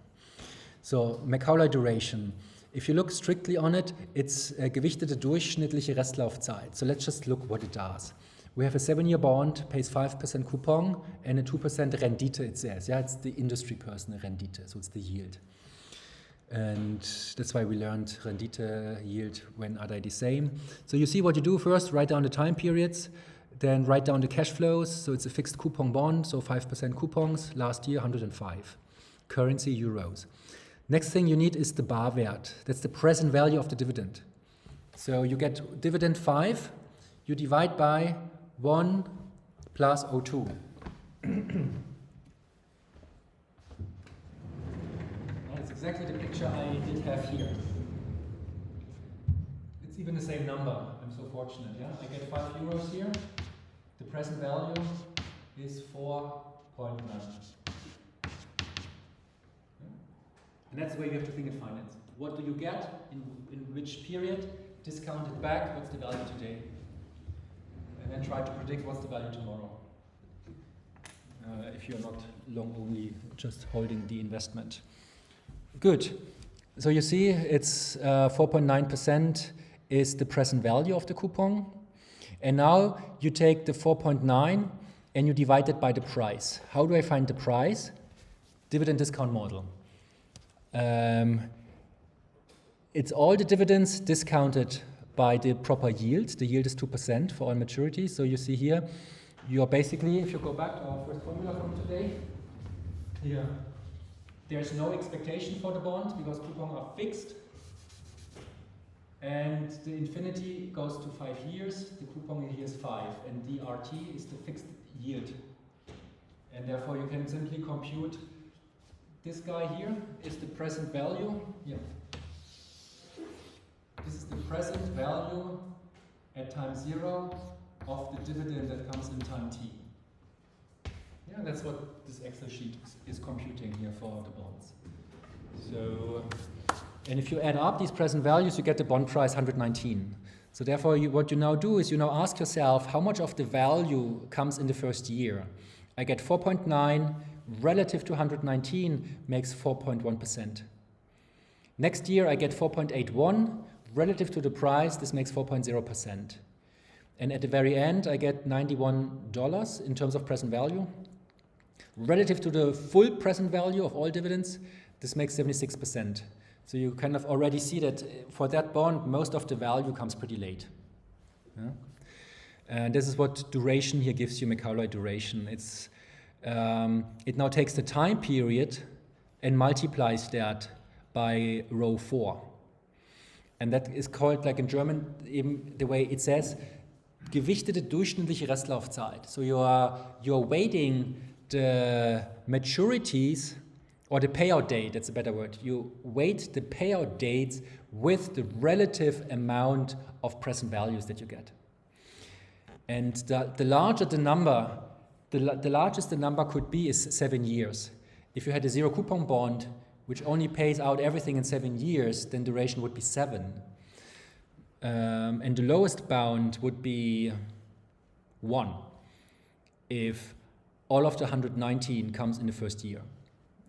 So Macaulay duration. If you look strictly on it, it's gewichtete durchschnittliche Restlaufzeit. So let's just look what it does. We have a 7-year bond, pays 5% coupon, and a 2% rendite, it says. Yeah, it's the industry person rendite, so it's the yield. And that's why we learned rendite, yield, when are they the same. So you see what you do first, write down the time periods. Then write down the cash flows. So it's a fixed coupon bond, so 5% coupons. Last year, 105. Currency, euros. Next thing you need is the Barwert. That's the present value of the dividend. So you get dividend 5. You divide by 1 plus 0.2. That's exactly the picture I did have here. It's even the same number. I'm so fortunate. Yeah, I get 5 euros here. The present value is 4.9. And that's the way you have to think in finance. What do you get in which period? Discount it back. What's the value today? And then try to predict what's the value tomorrow. If you're not long only just holding the investment. Good. So you see, it's 4.9% is the present value of the coupon. And now you take the 4.9 and you divide it by the price. How do I find the price? Dividend discount model. It's all the dividends discounted by the proper yield. The yield is 2% for all maturities. So you see here, you're basically, if you go back to our first formula from today, here, there's no expectation for the bond because coupons are fixed. And the infinity goes to 5 years, the coupon here is 5, and DRT is the fixed yield. And therefore you can simply compute this guy here is the present value. Yeah. This is the present value at time 0 of the dividend that comes in time t. Yeah, that's what this Excel sheet is computing here for the bonds. So, and if you add up these present values, you get the bond price 119. So therefore, what you now do is you now ask yourself, how much of the value comes in the first year? I get 4.9 relative to 119 makes 4.1%. Next year, I get 4.81 relative to the price. This makes 4.0%. And at the very end, I get $91 in terms of present value. Relative to the full present value of all dividends, this makes 76%. So you kind of already see that for that bond, most of the value comes pretty late. Yeah? And this is what duration here gives you, Macaulay duration. It's, it now takes the time period and multiplies that by row 4. And that is called, like in German, the way it says, gewichtete durchschnittliche Restlaufzeit. So you're weighting the maturities, or the payout date, that's a better word. You weight the payout dates with the relative amount of present values that you get. And the larger the number, the largest the number could be is 7 years. If you had a zero coupon bond, which only pays out everything in 7 years, then duration would be 7. And the lowest bound would be 1 if all of the 119 comes in the first year.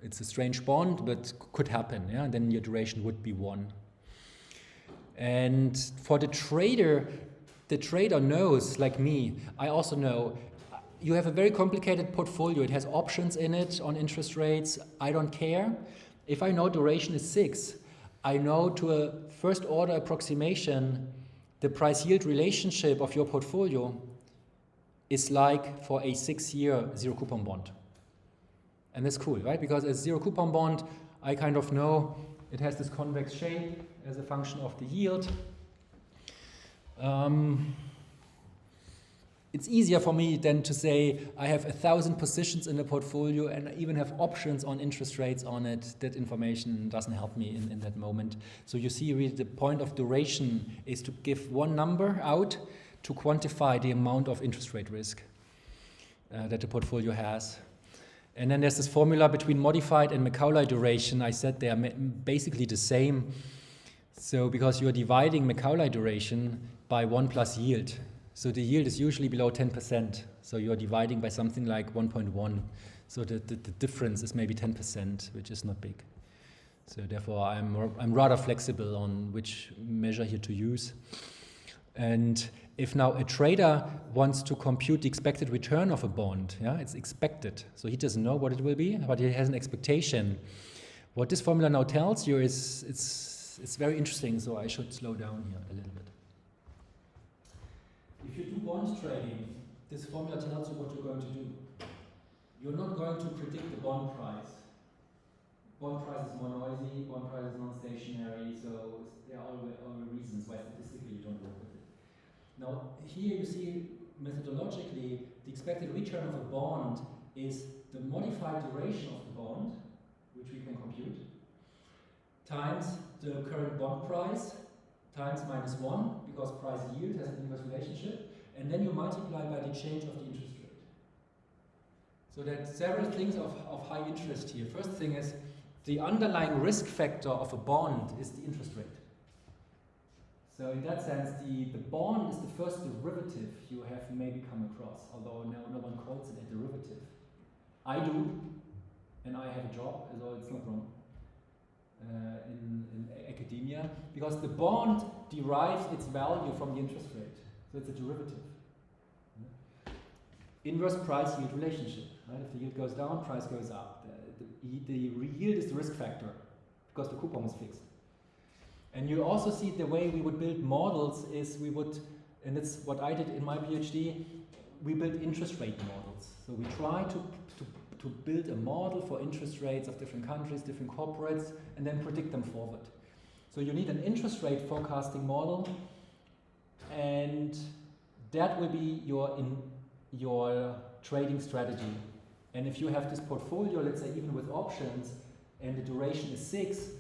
It's a strange bond, but could happen. Yeah? And then your duration would be 1. And for the trader knows, like me, I also know, you have a very complicated portfolio. It has options in it on interest rates. I don't care. If I know duration is 6, I know to a first order approximation, the price-yield relationship of your portfolio is like for a 6-year zero coupon bond. And that's cool, right? Because a zero coupon bond, I kind of know it has this convex shape as a function of the yield. It's easier for me than to say I have 1,000 positions in the portfolio and I even have options on interest rates on it. That information doesn't help me in that moment. So you see, really the point of duration is to give one number out to quantify the amount of interest rate risk that the portfolio has. And then there's this formula between modified and Macaulay duration. I said they are basically the same. So because you're dividing Macaulay duration by 1 plus yield. So the yield is usually below 10%. So you're dividing by something like 1.1. So the difference is maybe 10%, which is not big. So therefore, I'm rather flexible on which measure here to use. And if now a trader wants to compute the expected return of a bond, yeah, it's expected. So he doesn't know what it will be, but he has an expectation. What this formula now tells you is it's very interesting, so I should slow down here a little bit. If you do bond trading, this formula tells you what you're going to do. You're not going to predict the bond price. Bond price is more noisy, bond price is non-stationary, so there are all reasons why statistically you don't work with it. Now, here you see methodologically, the expected return of a bond is the modified duration of the bond, which we can compute, times the current bond price, times -1, because price yield has an inverse relationship, and then you multiply by the change of the interest rate. So there are several things of high interest here. First thing is, the underlying risk factor of a bond is the interest rate. So in that sense, the bond is the first derivative you have maybe come across, although no one calls it a derivative. I do, and I have a job, so it's not wrong in academia, because the bond derives its value from the interest rate. So it's a derivative. Inverse price yield relationship. Right? If the yield goes down, price goes up. The yield is the risk factor, because the coupon is fixed. And you also see the way we would build models is we would, and that's what I did in my PhD, we build interest rate models. So we try to build a model for interest rates of different countries, different corporates, and then predict them forward. So you need an interest rate forecasting model, and that will be your trading strategy. And if you have this portfolio, let's say even with options, and the duration is 6,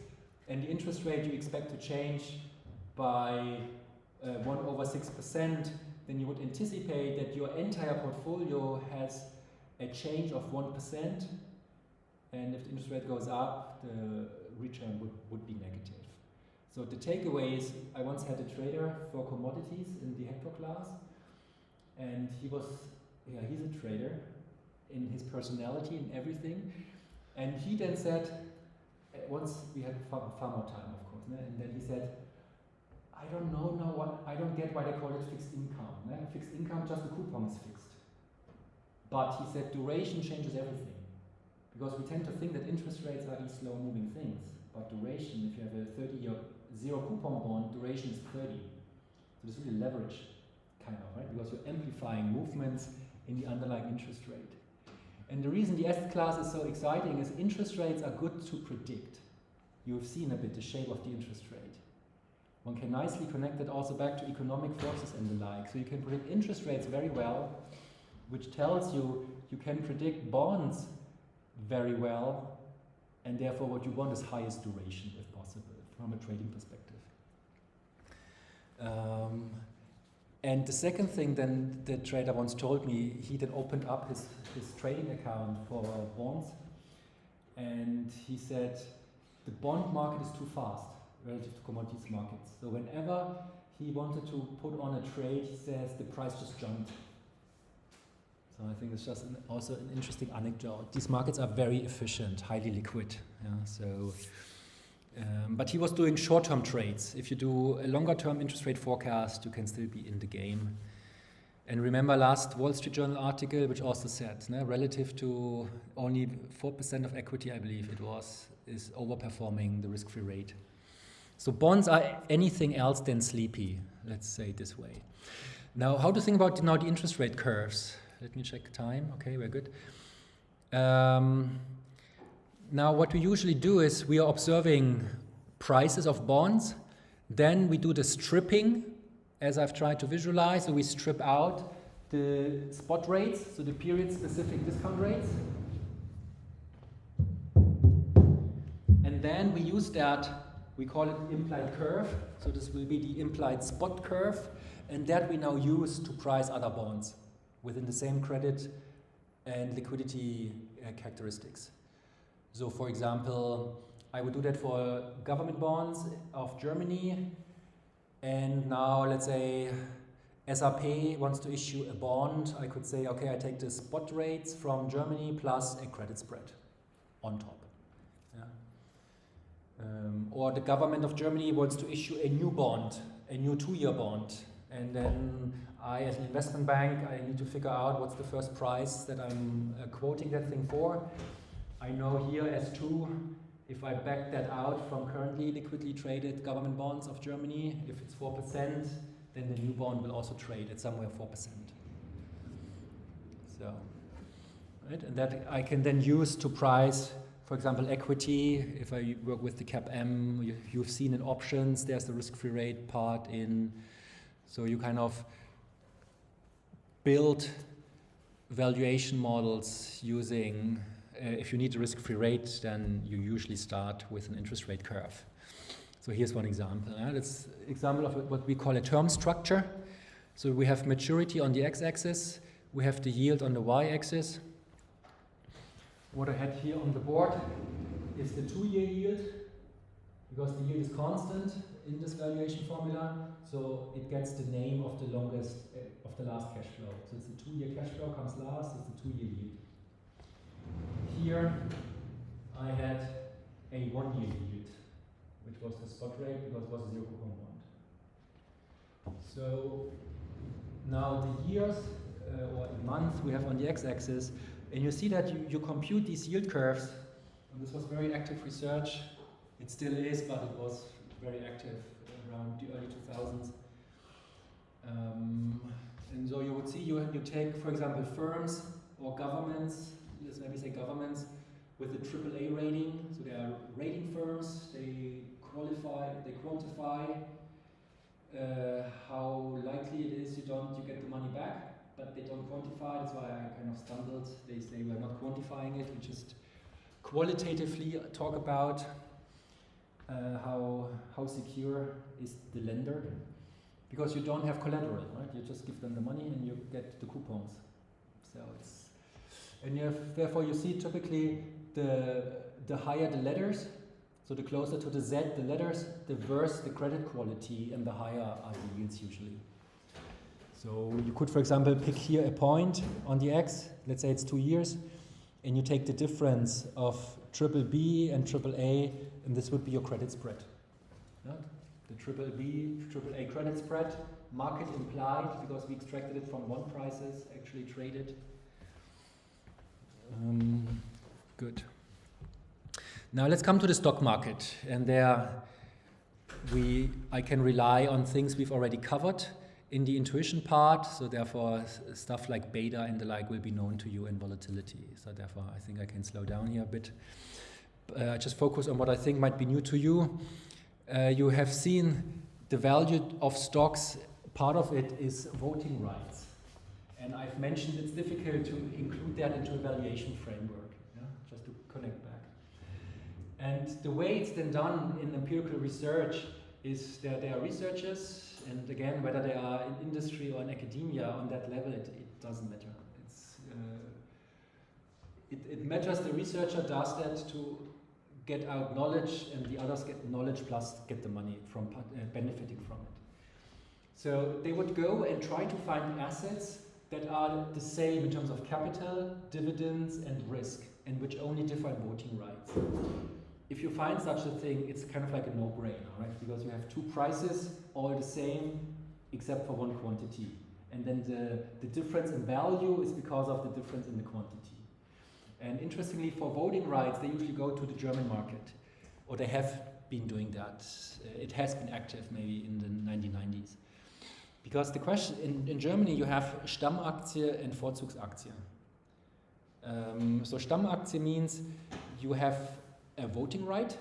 and the interest rate you expect to change by 1/6%, then you would anticipate that your entire portfolio has a change of 1%, and if the interest rate goes up, the return would be negative. So the takeaway is, I once had a trader for commodities in the Hector class, and he's a trader in his personality and everything, and he then said, once we had far more time, of course, and then he said, I don't get why they call it fixed income. Fixed income, just the coupon is fixed. But he said duration changes everything, because we tend to think that interest rates are these slow-moving things, but duration, if you have a 30-year zero coupon bond, duration is 30. So this is really leverage, kind of, right? Because you're amplifying movements in the underlying interest rate. And the reason the asset class is so exciting is interest rates are good to predict. You've seen a bit the shape of the interest rate. One can nicely connect it also back to economic forces and the like. So you can predict interest rates very well, which tells you can predict bonds very well, and therefore what you want is highest duration if possible from a trading perspective. And the second thing then the trader once told me, he then opened up his trading account for bonds, and he said the bond market is too fast relative to commodities markets. So whenever he wanted to put on a trade, he says the price just jumped. So I think it's just also an interesting anecdote. These markets are very efficient, highly liquid. But he was doing short-term trades. If you do a longer-term interest rate forecast, you can still be in the game. And remember last Wall Street Journal article, which also said, relative to only 4% of equity, I believe it was, is overperforming the risk-free rate. So bonds are anything else than sleepy, let's say it this way. Now, how to think about now the interest rate curves? Let me check time. Okay, we're good. Now, what we usually do is we are observing prices of bonds, then we do the stripping, as I've tried to visualize. So we strip out the spot rates, so the period-specific discount rates. And then we use that, we call it implied curve. So this will be the implied spot curve, and that we now use to price other bonds within the same credit and liquidity characteristics. So for example, I would do that for government bonds of Germany, and now let's say SAP wants to issue a bond. I could say, okay, I take the spot rates from Germany plus a credit spread on top. Or the government of Germany wants to issue a new bond, a new 2-year bond, and then I, as an investment bank, I need to figure out what's the first price that I'm quoting that thing for. I know here S2, if I back that out from currently liquidly traded government bonds of Germany, if it's 4%, then the new bond will also trade at somewhere 4%. So, right, and that I can then use to price, for example, equity. If I work with the CAPM, you've seen in options, there's the risk-free rate part in. So you kind of build valuation models using, if you need a risk-free rate, then you usually start with an interest rate curve. So here's one example. That's an example of what we call a term structure. So we have maturity on the x-axis, we have the yield on the y-axis. What I had here on the board is the 2-year yield, because the yield is constant in this valuation formula, so it gets the name of the longest, of the last cash flow. So it's the 2-year cash flow comes last, it's the 2-year yield. Here I had a 1-year yield, which was the spot rate because it was a 0 coupon bond. So now the years or months we have on the x-axis, and you see that you compute these yield curves, and this was very active research. It still is, but it was very active around the early 2000s. And so you would see, you take, for example, firms or governments, let's maybe say governments, with a AAA rating. So they are rating firms, they quantify how likely it is you get the money back, but they don't quantify. That's why I kind of stumbled. They say we're not quantifying it, we just qualitatively talk about how secure is the lender, because you don't have collateral, right? You just give them the money and you get the coupons. So it's, and therefore you see typically the higher the letters, so the closer to the Z the letters, the worse the credit quality and the higher are the yields usually. So you could, for example, pick here a point on the X, let's say it's 2 years, and you take the difference of BBB and AAA, and this would be your credit spread. Yeah? The AAA credit spread, market implied, because we extracted it from bond prices, actually traded. Good. Now let's come to the stock market, and there I can rely on things we've already covered in the intuition part, so therefore stuff like beta and the like will be known to you in volatility. So therefore I think I can slow down here a bit. Just focus on what I think might be new to you. You have seen the value of stocks, part of it is voting rights. And I've mentioned it's difficult to include that into a valuation framework, yeah? Just to connect back. And the way it's then done in empirical research is that there are researchers, and again, whether they are in industry or in academia, on that level, it doesn't matter. It matters the researcher does that to get out knowledge, and the others get knowledge plus get the money from benefiting from it. So they would go and try to find assets that are the same in terms of capital, dividends, and risk, and which only differ in voting rights. If you find such a thing, it's kind of like a no-brainer, right? Because you have two prices, all the same, except for one quantity. And then the difference in value is because of the difference in the quantity. And interestingly, for voting rights, they usually go to the German market, or they have been doing that. It has been active maybe in the 1990s. Because the question, in Germany, you have Stammaktie and Vorzugsaktie. So Stammaktie means you have a voting right,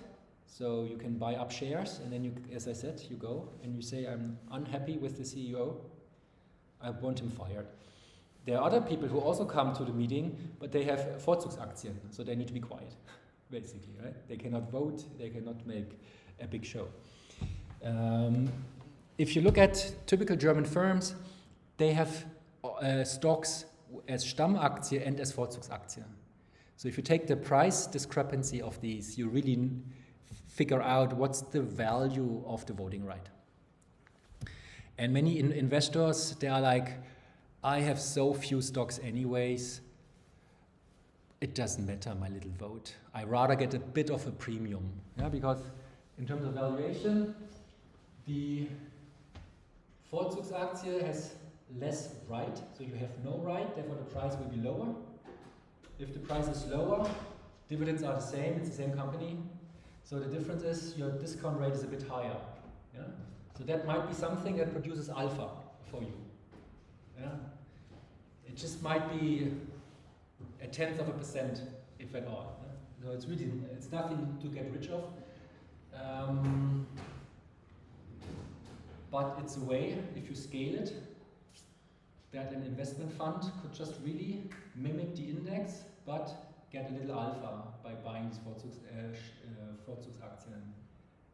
so you can buy up shares, and then you, as I said, you go and you say, I'm unhappy with the CEO, I want him fired. There are other people who also come to the meeting, but they have Vorzugsaktien, so they need to be quiet, basically, right? They cannot vote, they cannot make a big show. If you look at typical German firms, they have stocks as Stammaktie and as Vorzugsaktie. So if you take the price discrepancy of these, you really figure out what's the value of the voting right. And many investors, they are like, I have so few stocks anyways, it doesn't matter my little vote. I rather get a bit of a premium, yeah? Because in terms of valuation, the Vorzugsaktie has less right, so you have no right, therefore the price will be lower. If the price is lower, dividends are the same, it's the same company. So the difference is your discount rate is a bit higher. Yeah? So that might be something that produces alpha for you. Yeah? it just might be a 0.1%, if at all. So it's nothing to get rich of. But it's a way, if you scale it, that an investment fund could just really mimic the index, but get a little alpha by buying these Vorzugsaktien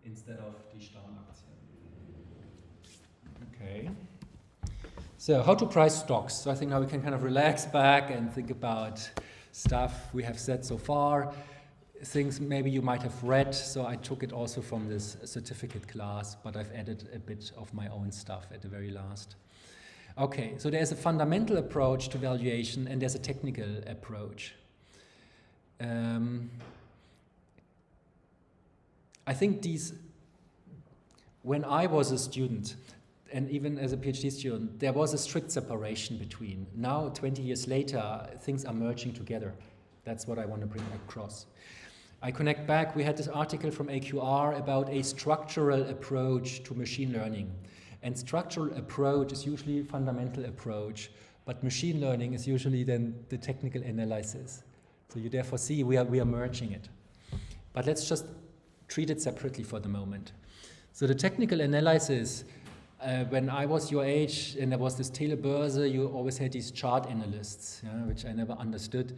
instead of the Stammaktien. Okay. So how to price stocks? So I think now we can kind of relax back and think about stuff we have said so far, things maybe you might have read. So I took it also from this certificate class, but I've added a bit of my own stuff at the very last. Okay, so there's a fundamental approach to valuation and there's a technical approach. I think when I was a student, and even as a PhD student, there was a strict separation between. Now, 20 years later, things are merging together. That's what I want to bring across. I connect back, we had this article from AQR about a structural approach to machine learning. And structural approach is usually a fundamental approach, but machine learning is usually then the technical analysis. So you therefore see we are merging it. But let's just treat it separately for the moment. So the technical analysis, when I was your age and there was this Telebörse, you always had these chart analysts, which I never understood.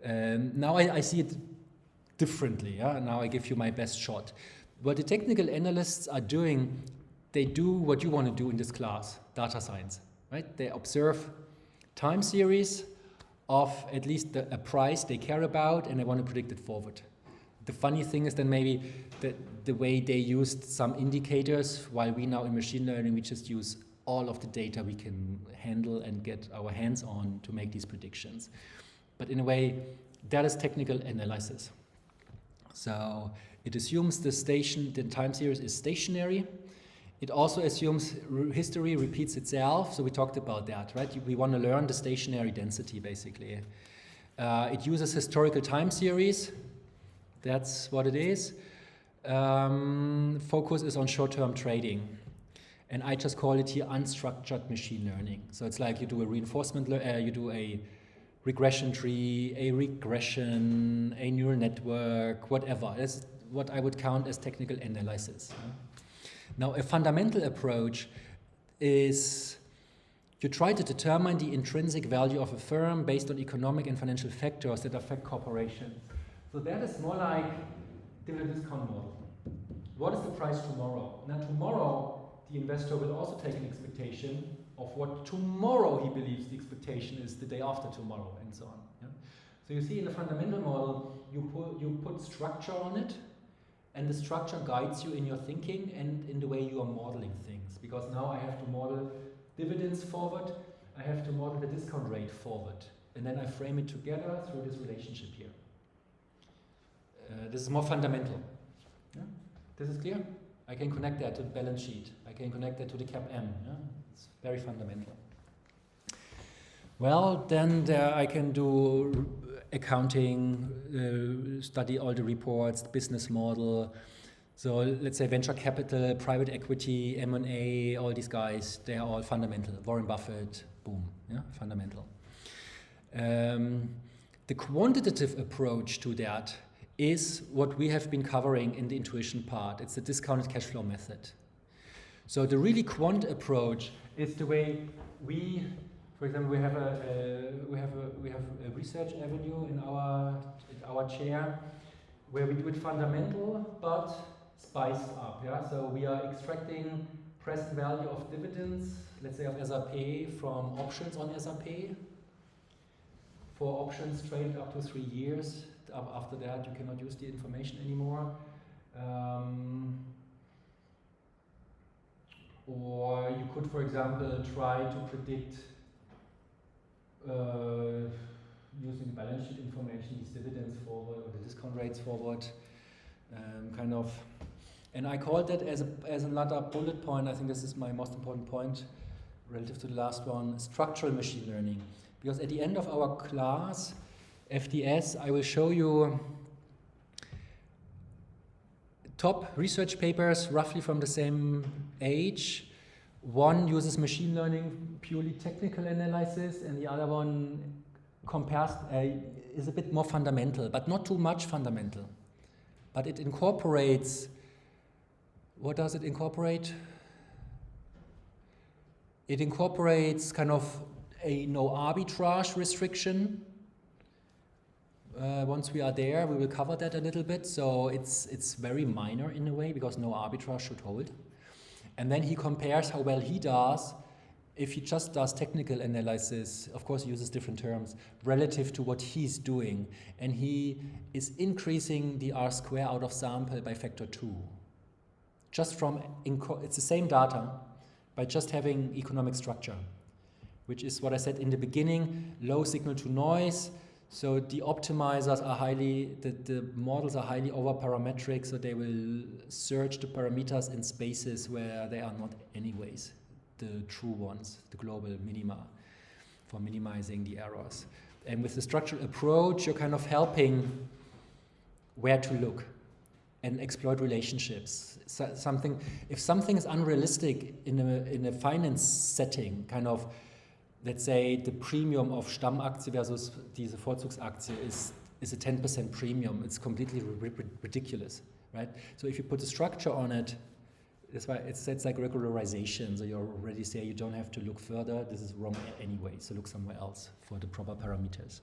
Now I see it differently. Now I give you my best shot. What the technical analysts are doing, they do what you want to do in this class, data science, right? They observe time series of at least a price they care about and they want to predict it forward. The funny thing is then maybe the way they used some indicators, while we now in machine learning, we just use all of the data we can handle and get our hands on to make these predictions. But in a way, that is technical analysis. So it assumes the time series is stationary. It also assumes history repeats itself, so we talked about that, right? We want to learn the stationary density, basically. It uses historical time series. That's what it is. Focus is on short-term trading. And I just call it here unstructured machine learning. So it's like you do a reinforcement, you do a regression tree, a regression, a neural network, whatever. That's what I would count as technical analysis. Now, a fundamental approach is you try to determine the intrinsic value of a firm based on economic and financial factors that affect corporations. So that is more like dividend discount model. What is the price tomorrow? Now, tomorrow, the investor will also take an expectation of what tomorrow he believes the expectation is the day after tomorrow, and so on. Yeah? So you see in the fundamental model, you put structure on it, and the structure guides you in your thinking and in the way you are modeling things. Because now I have to model dividends forward, I have to model the discount rate forward, and then I frame it together through this relationship here. This is more fundamental. Yeah? This is clear? I can connect that to the balance sheet. I can connect that to the CAPM. Yeah? It's very fundamental. Well, then I can do accounting, study all the reports, the business model. So let's say venture capital, private equity, M&A, all these guys, they are all fundamental. Warren Buffett, boom, yeah, fundamental. The quantitative approach to that is what we have been covering in the intuition part. It's the discounted cash flow method. So the really quant approach is the way we, for example, we have a research avenue in our chair where we do it fundamental but spiced up. Yeah, so we are extracting present value of dividends, let's say of SAP, from options on SAP. For options traded up to 3 years. After that, you cannot use the information anymore. Or you could, for example, try to predict using balance sheet information, these dividends forward or the discount rates forward, kind of. And I call that as another bullet point. I think this is my most important point relative to the last one: structural machine learning. Because at the end of our class, FDS, I will show you top research papers roughly from the same age One uses machine learning, purely technical analysis, and the other one compares, is a bit more fundamental, but not too much fundamental. But it incorporates, what does it incorporate? It incorporates kind of a no arbitrage restriction. Once we are there, we will cover that a little bit. So it's very minor in a way, because no arbitrage should hold. And then he compares how well he does if he just does technical analysis. Of course, he uses different terms relative to what he's doing. And he is increasing the R square out of sample by factor 2. Just from, it's the same data, by just having economic structure, which is what I said in the beginning, low signal to noise. So the optimizers are the models are highly over-parametric, so they will search the parameters in spaces where they are not anyways the true ones, the global minima, for minimizing the errors. And with the structural approach, you're kind of helping where to look and exploit relationships. So if something is unrealistic in a finance setting, kind of, let's say the premium of Stammaktie versus diese Vorzugsaktie is a 10% premium. It's completely ridiculous, right? So if you put a structure on it, that's why it's like regularization. So you already say you don't have to look further. This is wrong anyway, so look somewhere else for the proper parameters.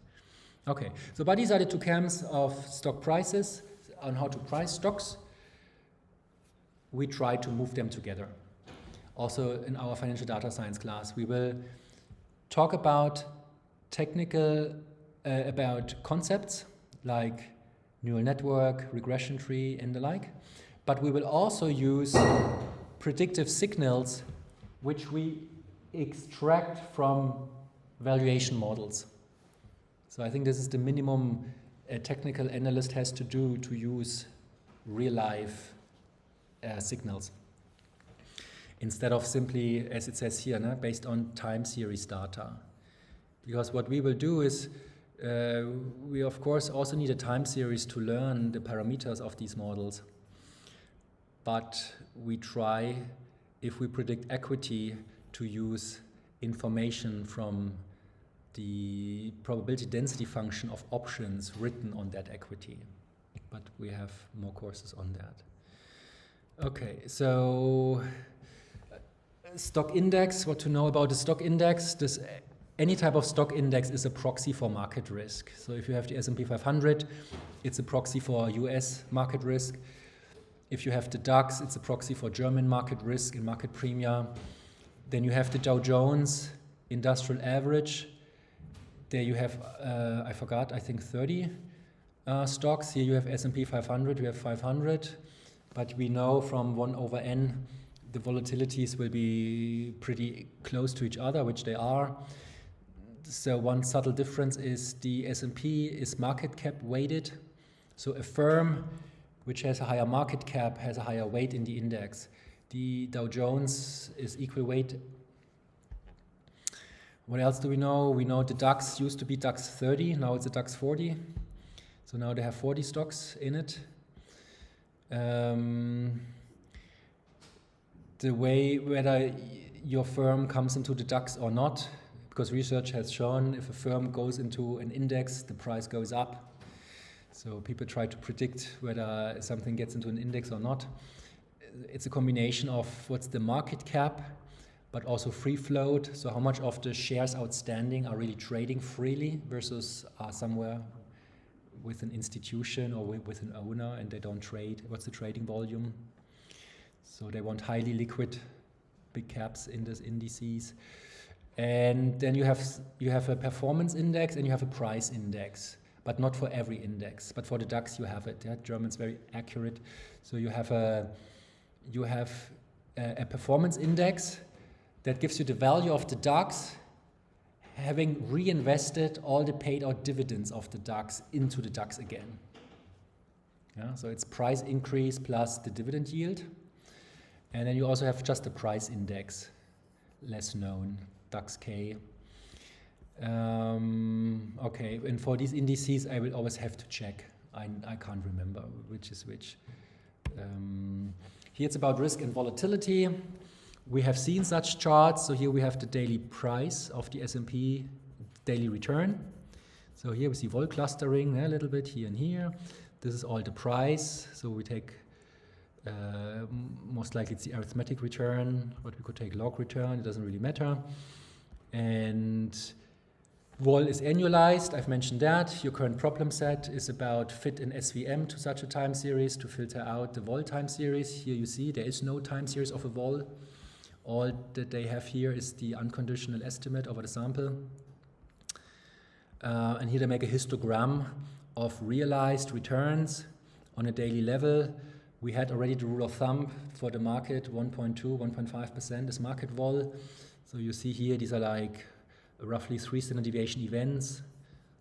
Okay, so but these are the two camps of stock prices on how to price stocks. We try to move them together. Also in our financial data science class, we will talk about about concepts like neural network, regression tree, and the like. But we will also use predictive signals which we extract from valuation models. So I think this is the minimum a technical analyst has to do to use real-life signals, instead of simply, as it says here, based on time series data. Because what we will do is, we of course also need a time series to learn the parameters of these models. But we try, if we predict equity, to use information from the probability density function of options written on that equity. But we have more courses on that. Okay, so stock index, what to know about the stock index. Any type of stock index is a proxy for market risk. So if you have the S&P 500, it's a proxy for US market risk. If you have the DAX, it's a proxy for German market risk and market premia. Then you have the Dow Jones Industrial Average. There you have, I forgot, I think 30 stocks. Here you have S&P 500, we have 500. But we know from 1/n, the volatilities will be pretty close to each other, which they are. So one subtle difference is the S&P is market cap weighted. So a firm which has a higher market cap has a higher weight in the index. The Dow Jones is equal weight. What else do we know? We know the DAX used to be DAX 30, now it's a DAX 40. So now they have 40 stocks in it. The way whether your firm comes into the DAX or not, because research has shown if a firm goes into an index, the price goes up. So people try to predict whether something gets into an index or not. It's a combination of what's the market cap, but also free float. So how much of the shares outstanding are really trading freely versus are somewhere with an institution or with an owner and they don't trade. What's the trading volume? So they want highly liquid big caps in these indices. And then you have a performance index and you have a price index, but not for every index. But for the DAX you have it. Yeah? German's very accurate. So you have a performance index that gives you the value of the DAX, having reinvested all the paid out dividends of the DAX into the DAX again. Yeah? So it's price increase plus the dividend yield. And then you also have just the price index, less known, DAX K. Okay, and for these indices, I will always have to check. I can't remember which is which. Here it's about risk and volatility. We have seen such charts. So here we have the daily price of the S&P daily return. So here we see vol clustering a little bit here and here. This is all the price. So we take, most likely it's the arithmetic return, but we could take log return. It doesn't really matter. And vol is annualized. I've mentioned that. Your current problem set is about fit an SVM to such a time series to filter out the vol time series. Here you see there is no time series of a vol. All that they have here is the unconditional estimate over the sample. And here they make a histogram of realized returns on a daily level. We had already the rule of thumb for the market, 1.2, 1.5% is market vol. So you see here, these are like roughly 3 standard deviation events.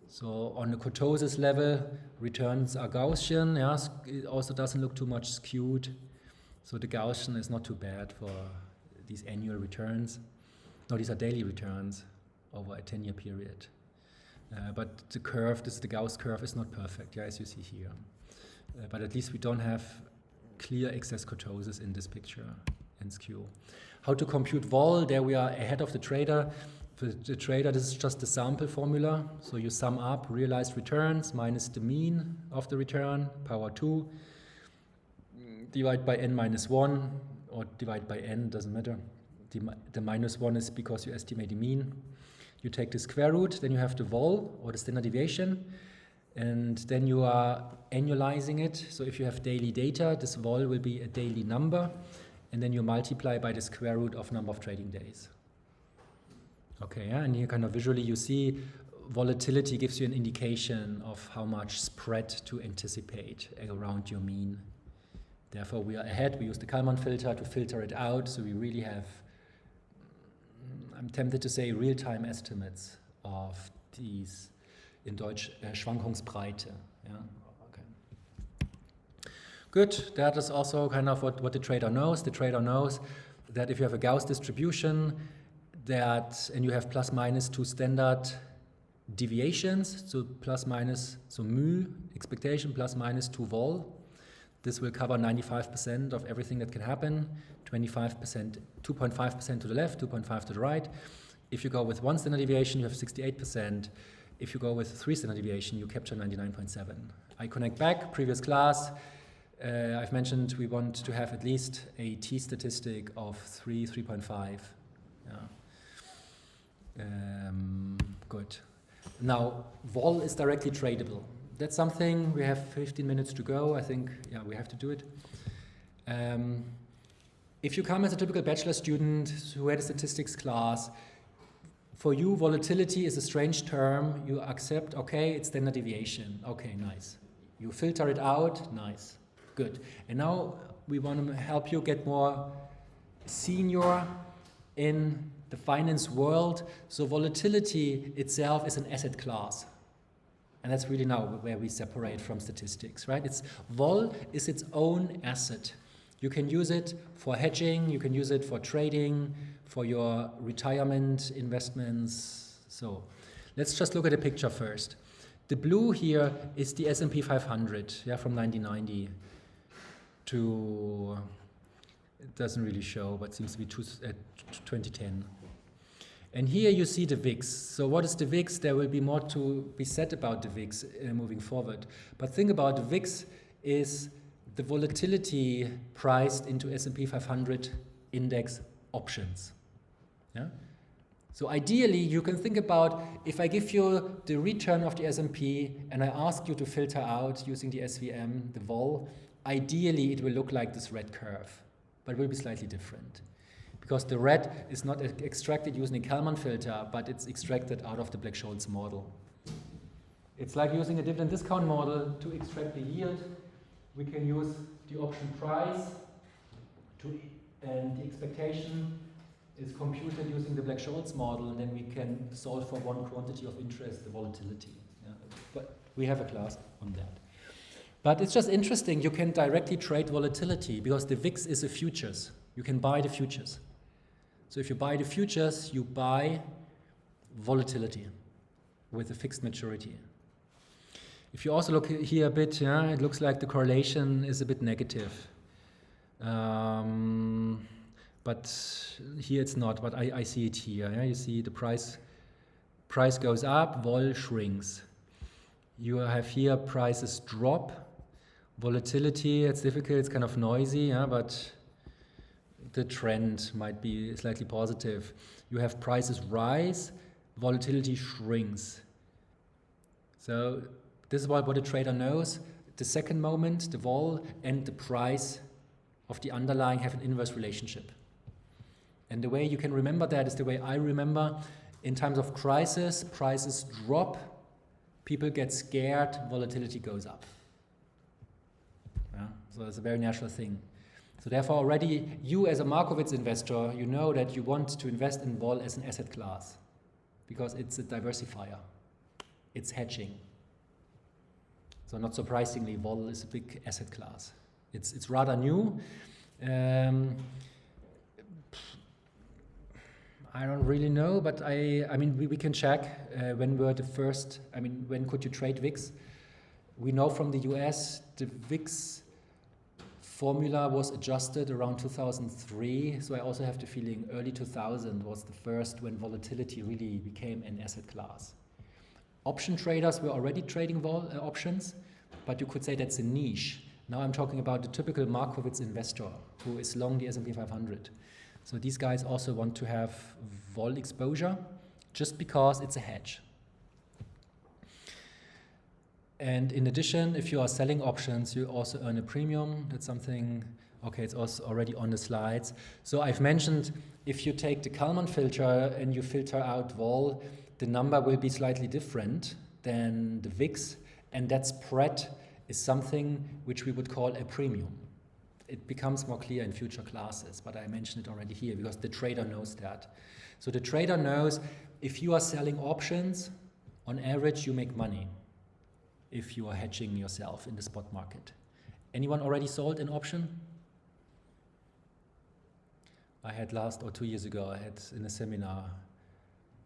So on the kurtosis level, returns are Gaussian. Yes, it also doesn't look too much skewed. So the Gaussian is not too bad for these annual returns. No, these are daily returns over a 10-year period. But the curve, the Gauss curve, is not perfect, yeah, as you see here. But at least we don't have clear excess kurtosis in this picture and skew. How to compute vol? There we are ahead of the trader. For the trader, this is just the sample formula. So you sum up realized returns minus the mean of the return, power 2, divide by n minus 1, or divide by n, doesn't matter. The minus 1 is because you estimate the mean. You take the square root, then you have the vol, or the standard deviation, and then you are annualizing it. So if you have daily data, this vol will be a daily number, and then you multiply by the square root of number of trading days. Okay, yeah, and here kind of visually you see volatility gives you an indication of how much spread to anticipate around your mean. Therefore, we are ahead. We use the Kalman filter to filter it out, so we really have, I'm tempted to say, real-time estimates of these, in Deutsch, Schwankungsbreite. Yeah? Okay. Good, that is also kind of what the trader knows. The trader knows that if you have a Gauss distribution, and you have plus minus 2 standard deviations, so plus minus, so mu, expectation, plus minus 2 vol, this will cover 95% of everything that can happen, 25%, 2.5% to the left, 2.5% to the right. If you go with 1 standard deviation, you have 68%. If you go with 3 standard deviation, you capture 99.7. I connect back, previous class. I've mentioned we want to have at least a t statistic of 3.5. Yeah. Good. Now, vol is directly tradable. That's something, we have 15 minutes to go. I think, yeah, we have to do it. If you come as a typical bachelor student who had a statistics class, for you, volatility is a strange term. You accept, okay, it's standard deviation. Okay, nice. You filter it out, nice, good. And now we want to help you get more senior in the finance world. So volatility itself is an asset class. And that's really now where we separate from statistics, right? Vol is its own asset. You can use it for hedging, you can use it for trading, for your retirement investments. So let's just look at the picture first. The blue here is the S&P 500, yeah, from 1990 to, it doesn't really show, but seems to be 2010. And here you see the VIX. So what is the VIX? There will be more to be said about the VIX moving forward. But think about the VIX is the volatility priced into S&P 500 index options. Yeah? So ideally, you can think about, if I give you the return of the S&P and I ask you to filter out using the SVM, the vol, ideally it will look like this red curve, but it will be slightly different. Because the red is not extracted using a Kalman filter, but it's extracted out of the Black-Scholes model. It's like using a dividend discount model to extract the yield. We can use the option price, and the expectation is computed using the Black-Scholes model, and then we can solve for one quantity of interest, the volatility. Yeah. But we have a class on that. But it's just interesting, you can directly trade volatility, because the VIX is a futures. You can buy the futures. So if you buy the futures, you buy volatility with a fixed maturity. If you also look here a bit, yeah, it looks like the correlation is a bit negative. but here it's not, but I see it here. Yeah? You see the price goes up, vol shrinks. You have here prices drop, volatility, it's difficult, it's kind of noisy, yeah, but the trend might be slightly positive. You have prices rise, volatility shrinks. So this is what a trader knows. The second moment, the vol and the price of the underlying have an inverse relationship. And the way you can remember that is the way I remember. In times of crisis, prices drop, people get scared, volatility goes up. Yeah? So it's a very natural thing. So therefore already you as a Markowitz investor, you know that you want to invest in vol as an asset class because it's a diversifier. It's hedging. So not surprisingly, vol is a big asset class. It's rather new. I don't really know, but I mean, we can check when were the first, I mean, when could you trade VIX? We know from the US, the VIX formula was adjusted around 2003, so I also have the feeling early 2000 was the first when volatility really became an asset class. Option traders were already trading options, but you could say that's a niche. Now I'm talking about the typical Markowitz investor who is long the S&P 500. So these guys also want to have vol exposure just because it's a hedge. And in addition, if you are selling options, you also earn a premium. That's something, okay, it's also already on the slides. So I've mentioned if you take the Kalman filter and you filter out vol, the number will be slightly different than the VIX, and that spread is something which we would call a premium. It becomes more clear in future classes, but I mentioned it already here because the trader knows that. So the trader knows if you are selling options, on average you make money if you are hedging yourself in the spot market. Anyone already sold an option? I had 2 years ago, I had in a seminar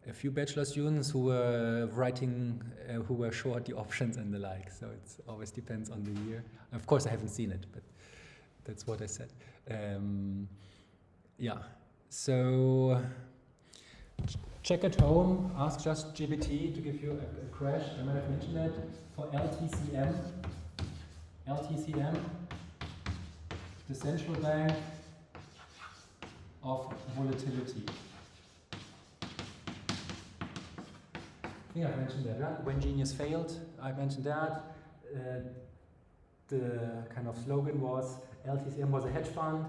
a few bachelor students who were writing, who were short the options and the like. So it always depends on the year. Of course, I haven't seen it, but that's what I said. Yeah, so check at home, ask just GPT to give you a crash. I might have mentioned that for LTCM, the central bank of volatility. I think I mentioned that, right? When genius failed, I mentioned that. The kind of slogan was LTCM was a hedge fund.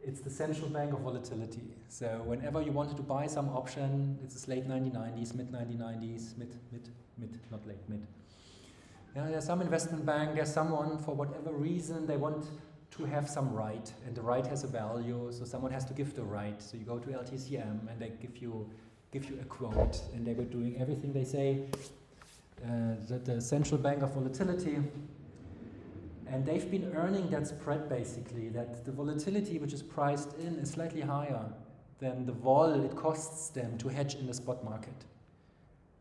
It's the central bank of volatility. So whenever you wanted to buy some option, it's late 1990s, mid 1990s, not late, mid. Yeah, there's some investment bank, there's someone, for whatever reason, they want to have some right, and the right has a value, so someone has to give the right. So you go to LTCM and they give you a quote, and they were doing everything they say, that the central bank of volatility. And they've been earning that spread basically, that the volatility which is priced in is slightly higher than the vol it costs them to hedge in the spot market.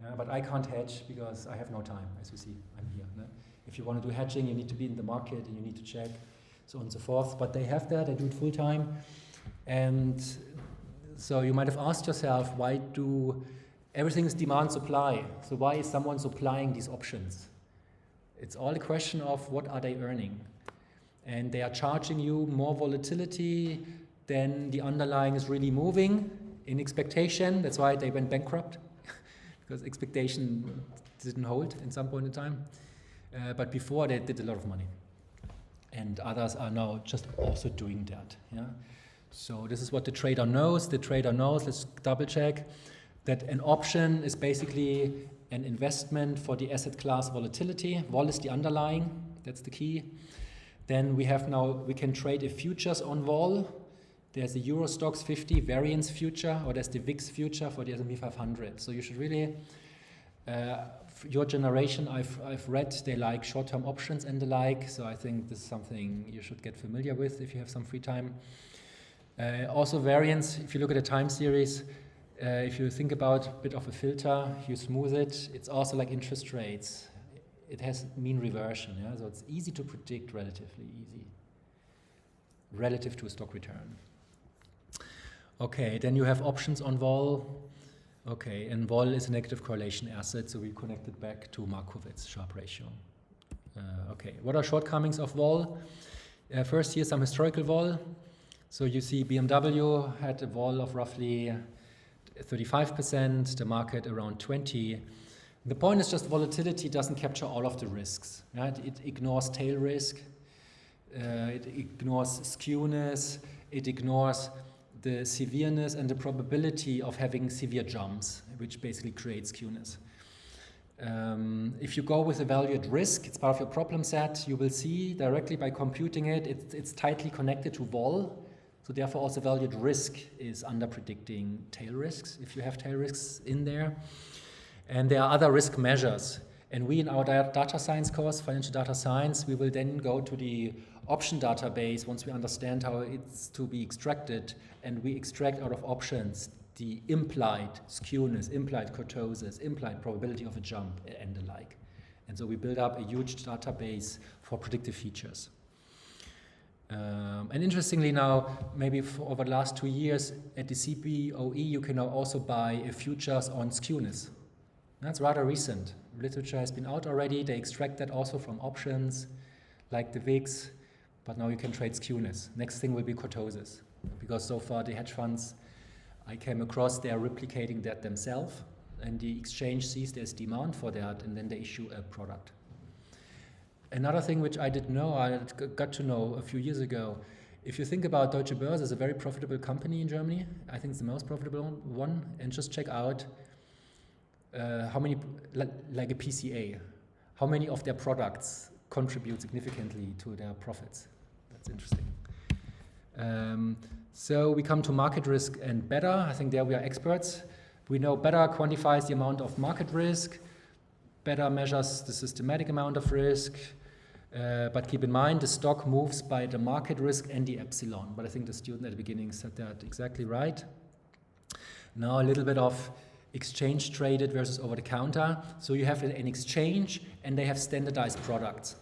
Yeah, but I can't hedge because I have no time, as you see, I'm here. No? If you want to do hedging, you need to be in the market and you need to check, so on and so forth. But they have that, they do it full time. And so you might have asked yourself, why do everything is demand supply? So why is someone supplying these options? It's all a question of what are they earning. And they are charging you more volatility than the underlying is really moving in expectation. That's why they went bankrupt, because expectation didn't hold in some point in time. But before they did a lot of money. And others are now just also doing that. Yeah? So this is what the trader knows. The trader knows, let's double check, that an option is basically an investment for the asset class volatility. Vol is the underlying, that's the key. Then we can trade a futures on vol. There's a Euro Stoxx 50 variance future, or there's the VIX future for the S&P 500. So you should really, your generation, I've read, they like short-term options and the like. So I think this is something you should get familiar with if you have some free time. Also variance, if you look at a time series, if you think about a bit of a filter, you smooth it, it's also like interest rates. It has mean reversion, yeah? So it's easy to predict, relatively easy, relative to a stock return. Okay, then you have options on vol. Okay, and vol is a negative correlation asset, so we connect it back to Markowitz Sharpe ratio. Okay, what are shortcomings of vol? First, here's some historical vol. So you see BMW had a vol of roughly 35%, the market around 20%. The point is just volatility doesn't capture all of the risks. Right? It ignores tail risk, it ignores skewness, it ignores the severeness and the probability of having severe jumps, which basically creates skewness. If you go with a value at risk, it's part of your problem set, you will see directly by computing it's tightly connected to vol. So therefore also value at risk is under predicting tail risks, if you have tail risks in there. And there are other risk measures. And we in our data science course, financial data science, we will then go to the option database once we understand how it's to be extracted, and we extract out of options the implied skewness, implied kurtosis, implied probability of a jump, and the like. And so we build up a huge database for predictive features. And interestingly now, maybe over the last 2 years at the CBOE, you can now also buy futures on skewness. That's rather recent. Literature has been out already. They extract that also from options like the VIX, but now you can trade skewness. Next thing will be kurtosis, because so far the hedge funds I came across, they are replicating that themselves, and the exchange sees there's demand for that, and then they issue a product. Another thing which I didn't know, I got to know a few years ago, if you think about Deutsche Börse as a very profitable company in Germany, I think it's the most profitable one, and just check out how many, like a PCA, how many of their products contribute significantly to their profits. That's interesting. So we come to market risk and beta. I think there we are experts. We know beta quantifies the amount of market risk. Beta measures the systematic amount of risk. But keep in mind, the stock moves by the market risk and the epsilon. But I think the student at the beginning said that exactly right. Now a little bit of exchange traded versus over the counter. So you have an exchange and they have standardized products.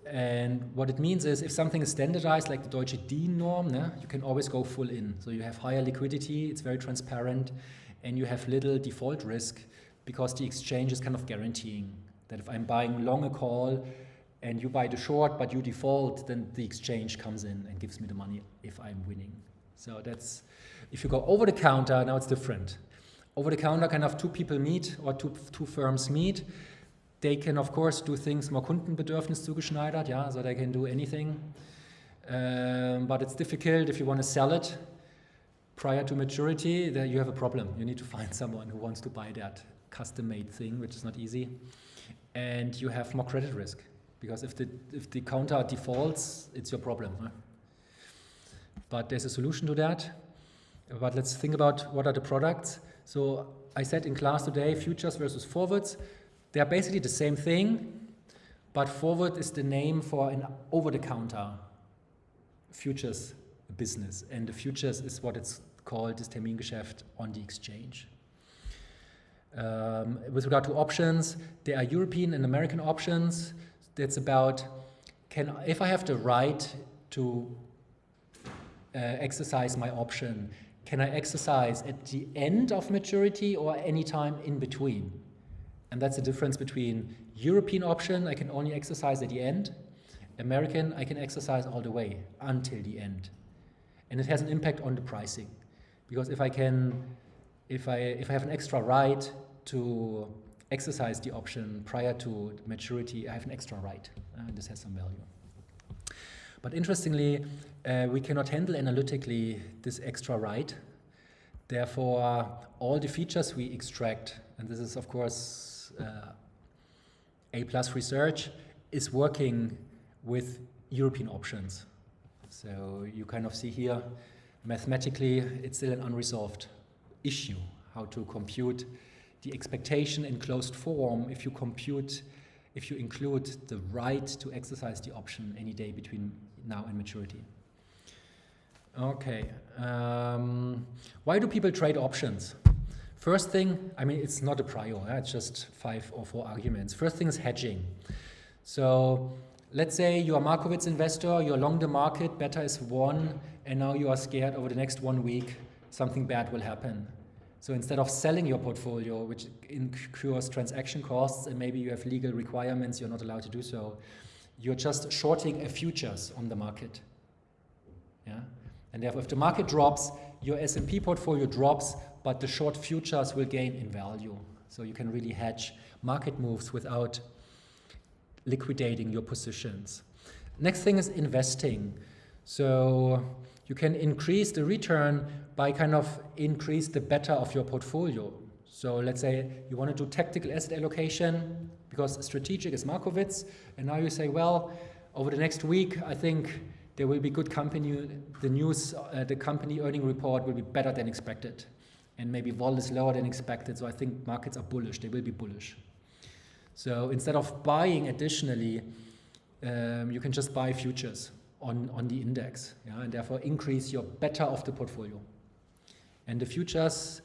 And what it means is if something is standardized like the Deutsche DIN norm, you can always go full in. So you have higher liquidity, it's very transparent, and you have little default risk because the exchange is kind of guaranteeing that if I'm buying long a call and you buy the short but you default, then the exchange comes in and gives me the money if I'm winning. So that's, if you go over the counter, now it's different. Over the counter kind of two people meet or two firms meet. They can, of course, do things more Kundenbedürfnis zugeschneidert, yeah, so they can do anything. But it's difficult if you want to sell it prior to maturity, then you have a problem. You need to find someone who wants to buy that custom-made thing, which is not easy. And you have more credit risk, because if the counter defaults, it's your problem. Huh? But there's a solution to that. But let's think about what are the products. So I said in class today, futures versus forwards. They are basically the same thing, but forward is the name for an over-the-counter futures business. And the futures is what it's called, this Termingeschäft on the exchange. With regard to options, there are European and American options. That's about, if I have the right to exercise my option, can I exercise at the end of maturity or any time in between? And that's the difference between European option, I can only exercise at the end. American, I can exercise all the way until the end. And it has an impact on the pricing. Because if I have an extra right to exercise the option prior to maturity, I have an extra right. This has some value. But interestingly, we cannot handle analytically this extra right. Therefore, all the features we extract, and this is of course A+ research, is working with European options. So you kind of see here, mathematically, it's still an unresolved issue, how to compute the expectation in closed form if you include the right to exercise the option any day between now and maturity. Okay, why do people trade options? First thing, I mean, it's not a prior, it's just 5 or 4 arguments. First thing is hedging. So let's say you're a Markowitz investor, you're long the market, beta is 1, and now you are scared over the next 1 week something bad will happen. So instead of selling your portfolio, which incurs transaction costs, and maybe you have legal requirements, you're not allowed to do so, you're just shorting a futures on the market. Yeah? And therefore, if the market drops, your S&P portfolio drops, but the short futures will gain in value. So you can really hedge market moves without liquidating your positions. Next thing is investing. So you can increase the return by kind of increase the beta of your portfolio. So let's say you want to do tactical asset allocation because strategic is Markowitz, and now you say, well, over the next week, I think there will be good company, the company earning report will be better than expected. And maybe vol is lower than expected, so I think markets are bullish, they will be bullish. So instead of buying additionally, you can just buy futures on the index, yeah, and therefore increase your beta of the portfolio. And the futures,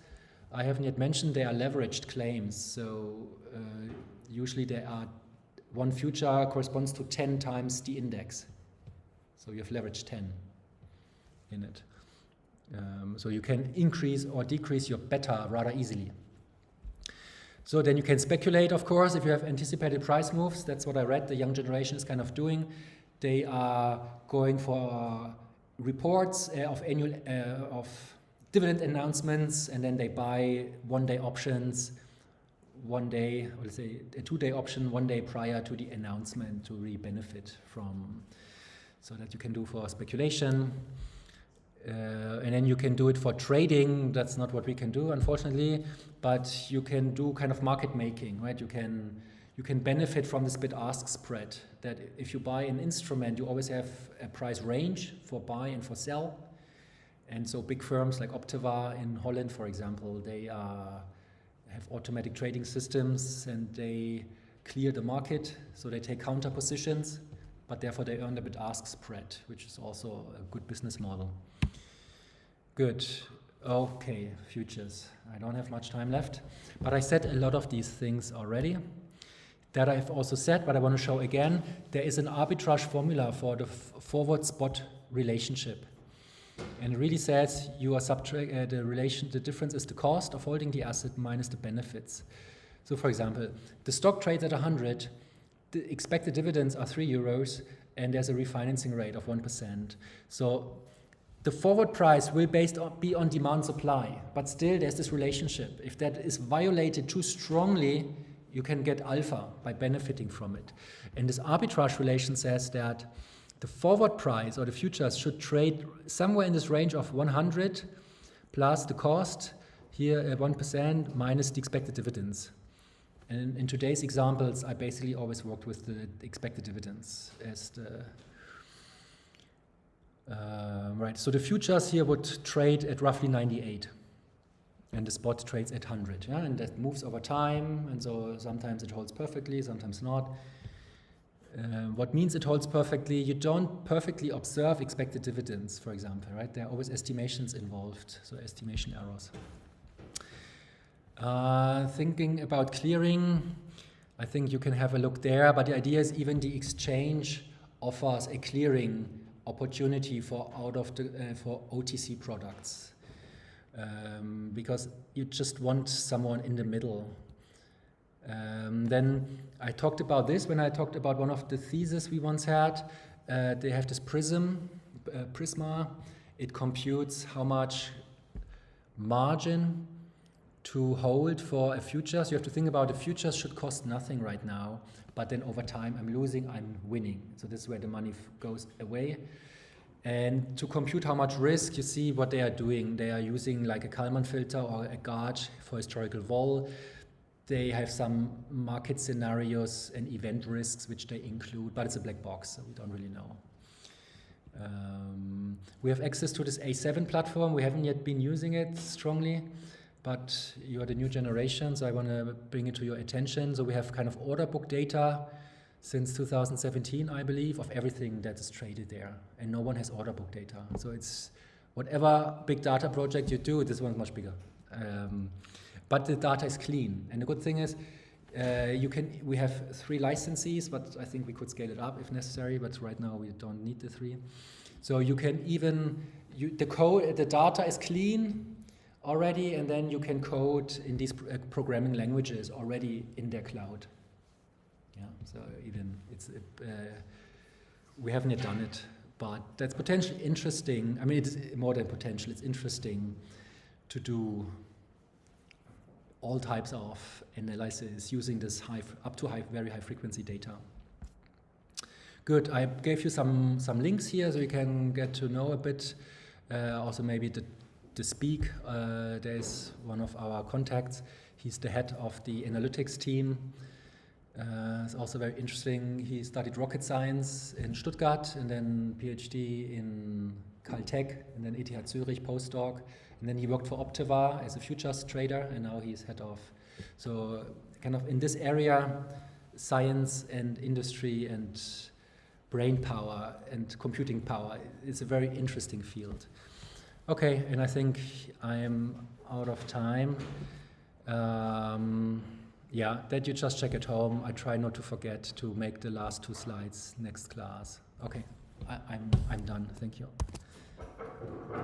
I haven't yet mentioned, they are leveraged claims. So usually they are, one future corresponds to 10 times the index. So you have leverage 10 in it. So you can increase or decrease your beta rather easily. So then you can speculate, of course, if you have anticipated price moves. That's what I read the young generation is kind of doing. They are going for reports of dividend announcements, and then they buy one-day options, 1 day, or let's say a 2-day option 1 day prior to the announcement to really benefit from, so that you can do for speculation. And then you can do it for trading. That's not what we can do, unfortunately, but you can do kind of market making, right? You can benefit from this bid-ask spread, that if you buy an instrument, you always have a price range for buy and for sell. And so big firms like Optiva in Holland, for example, they have automatic trading systems and they clear the market, so they take counter positions, but therefore they earn the bid-ask spread, which is also a good business model. Good. Okay, futures. I don't have much time left, but I said a lot of these things already. That I've also said, but I want to show again, there is an arbitrage formula for the forward spot relationship. And it really says you are the difference is the cost of holding the asset minus the benefits. So for example, the stock trades at 100, the expected dividends are 3 euros, and there's a refinancing rate of 1%. So the forward price will be on demand supply, but still there's this relationship. If that is violated too strongly, you can get alpha by benefiting from it. And this arbitrage relation says that the forward price or the futures should trade somewhere in this range of 100 plus the cost, here 1% minus the expected dividends. And in today's examples, I basically always worked with the expected dividends as the right, so the futures here would trade at roughly 98, and the spot trades at 100, yeah, and that moves over time, and so sometimes it holds perfectly, sometimes not. What means it holds perfectly? You don't perfectly observe expected dividends, for example, right? There are always estimations involved, so estimation errors. Thinking about clearing, I think you can have a look there, but the idea is even the exchange offers a clearing opportunity for for OTC products, because you just want someone in the middle. Then I talked about this when I talked about one of the theses we once had. They have this Prisma. It computes how much margin to hold for a futures. You have to think about the futures should cost nothing right now, but then over time I'm losing, I'm winning. So this is where the money goes away. And to compute how much risk, you see what they are doing. They are using like a Kalman filter or a gauge for historical vol. They have some market scenarios and event risks which they include, but it's a black box, so we don't really know. We have access to this A7 platform. We haven't yet been using it strongly, but you are the new generation, so I want to bring it to your attention. So we have kind of order book data since 2017, I believe, of everything that is traded there, and no one has order book data. So it's whatever big data project you do, this one's much bigger. But the data is clean, and the good thing is We have 3 licensees, but I think we could scale it up if necessary, but right now we don't need the 3. So you can even, the data is clean already, and then you can code in these programming languages already in their cloud. Yeah, so even we haven't yet done it, but that's potentially interesting. I mean, it's more than potential, it's interesting to do all types of analysis using this very high frequency data. Good, I gave you some links here so you can get to know a bit. Also maybe the speak, there's one of our contacts. He's the head of the analytics team. It's also very interesting. He studied rocket science in Stuttgart and then PhD in Caltech and then ETH Zurich postdoc. And then he worked for Optiva as a futures trader, and now he's head of. So kind of in this area, science and industry and brain power and computing power is a very interesting field. Okay, and I think I am out of time. Yeah, that you just check at home. I try not to forget to make the last 2 slides next class. Okay, I'm done. Thank you.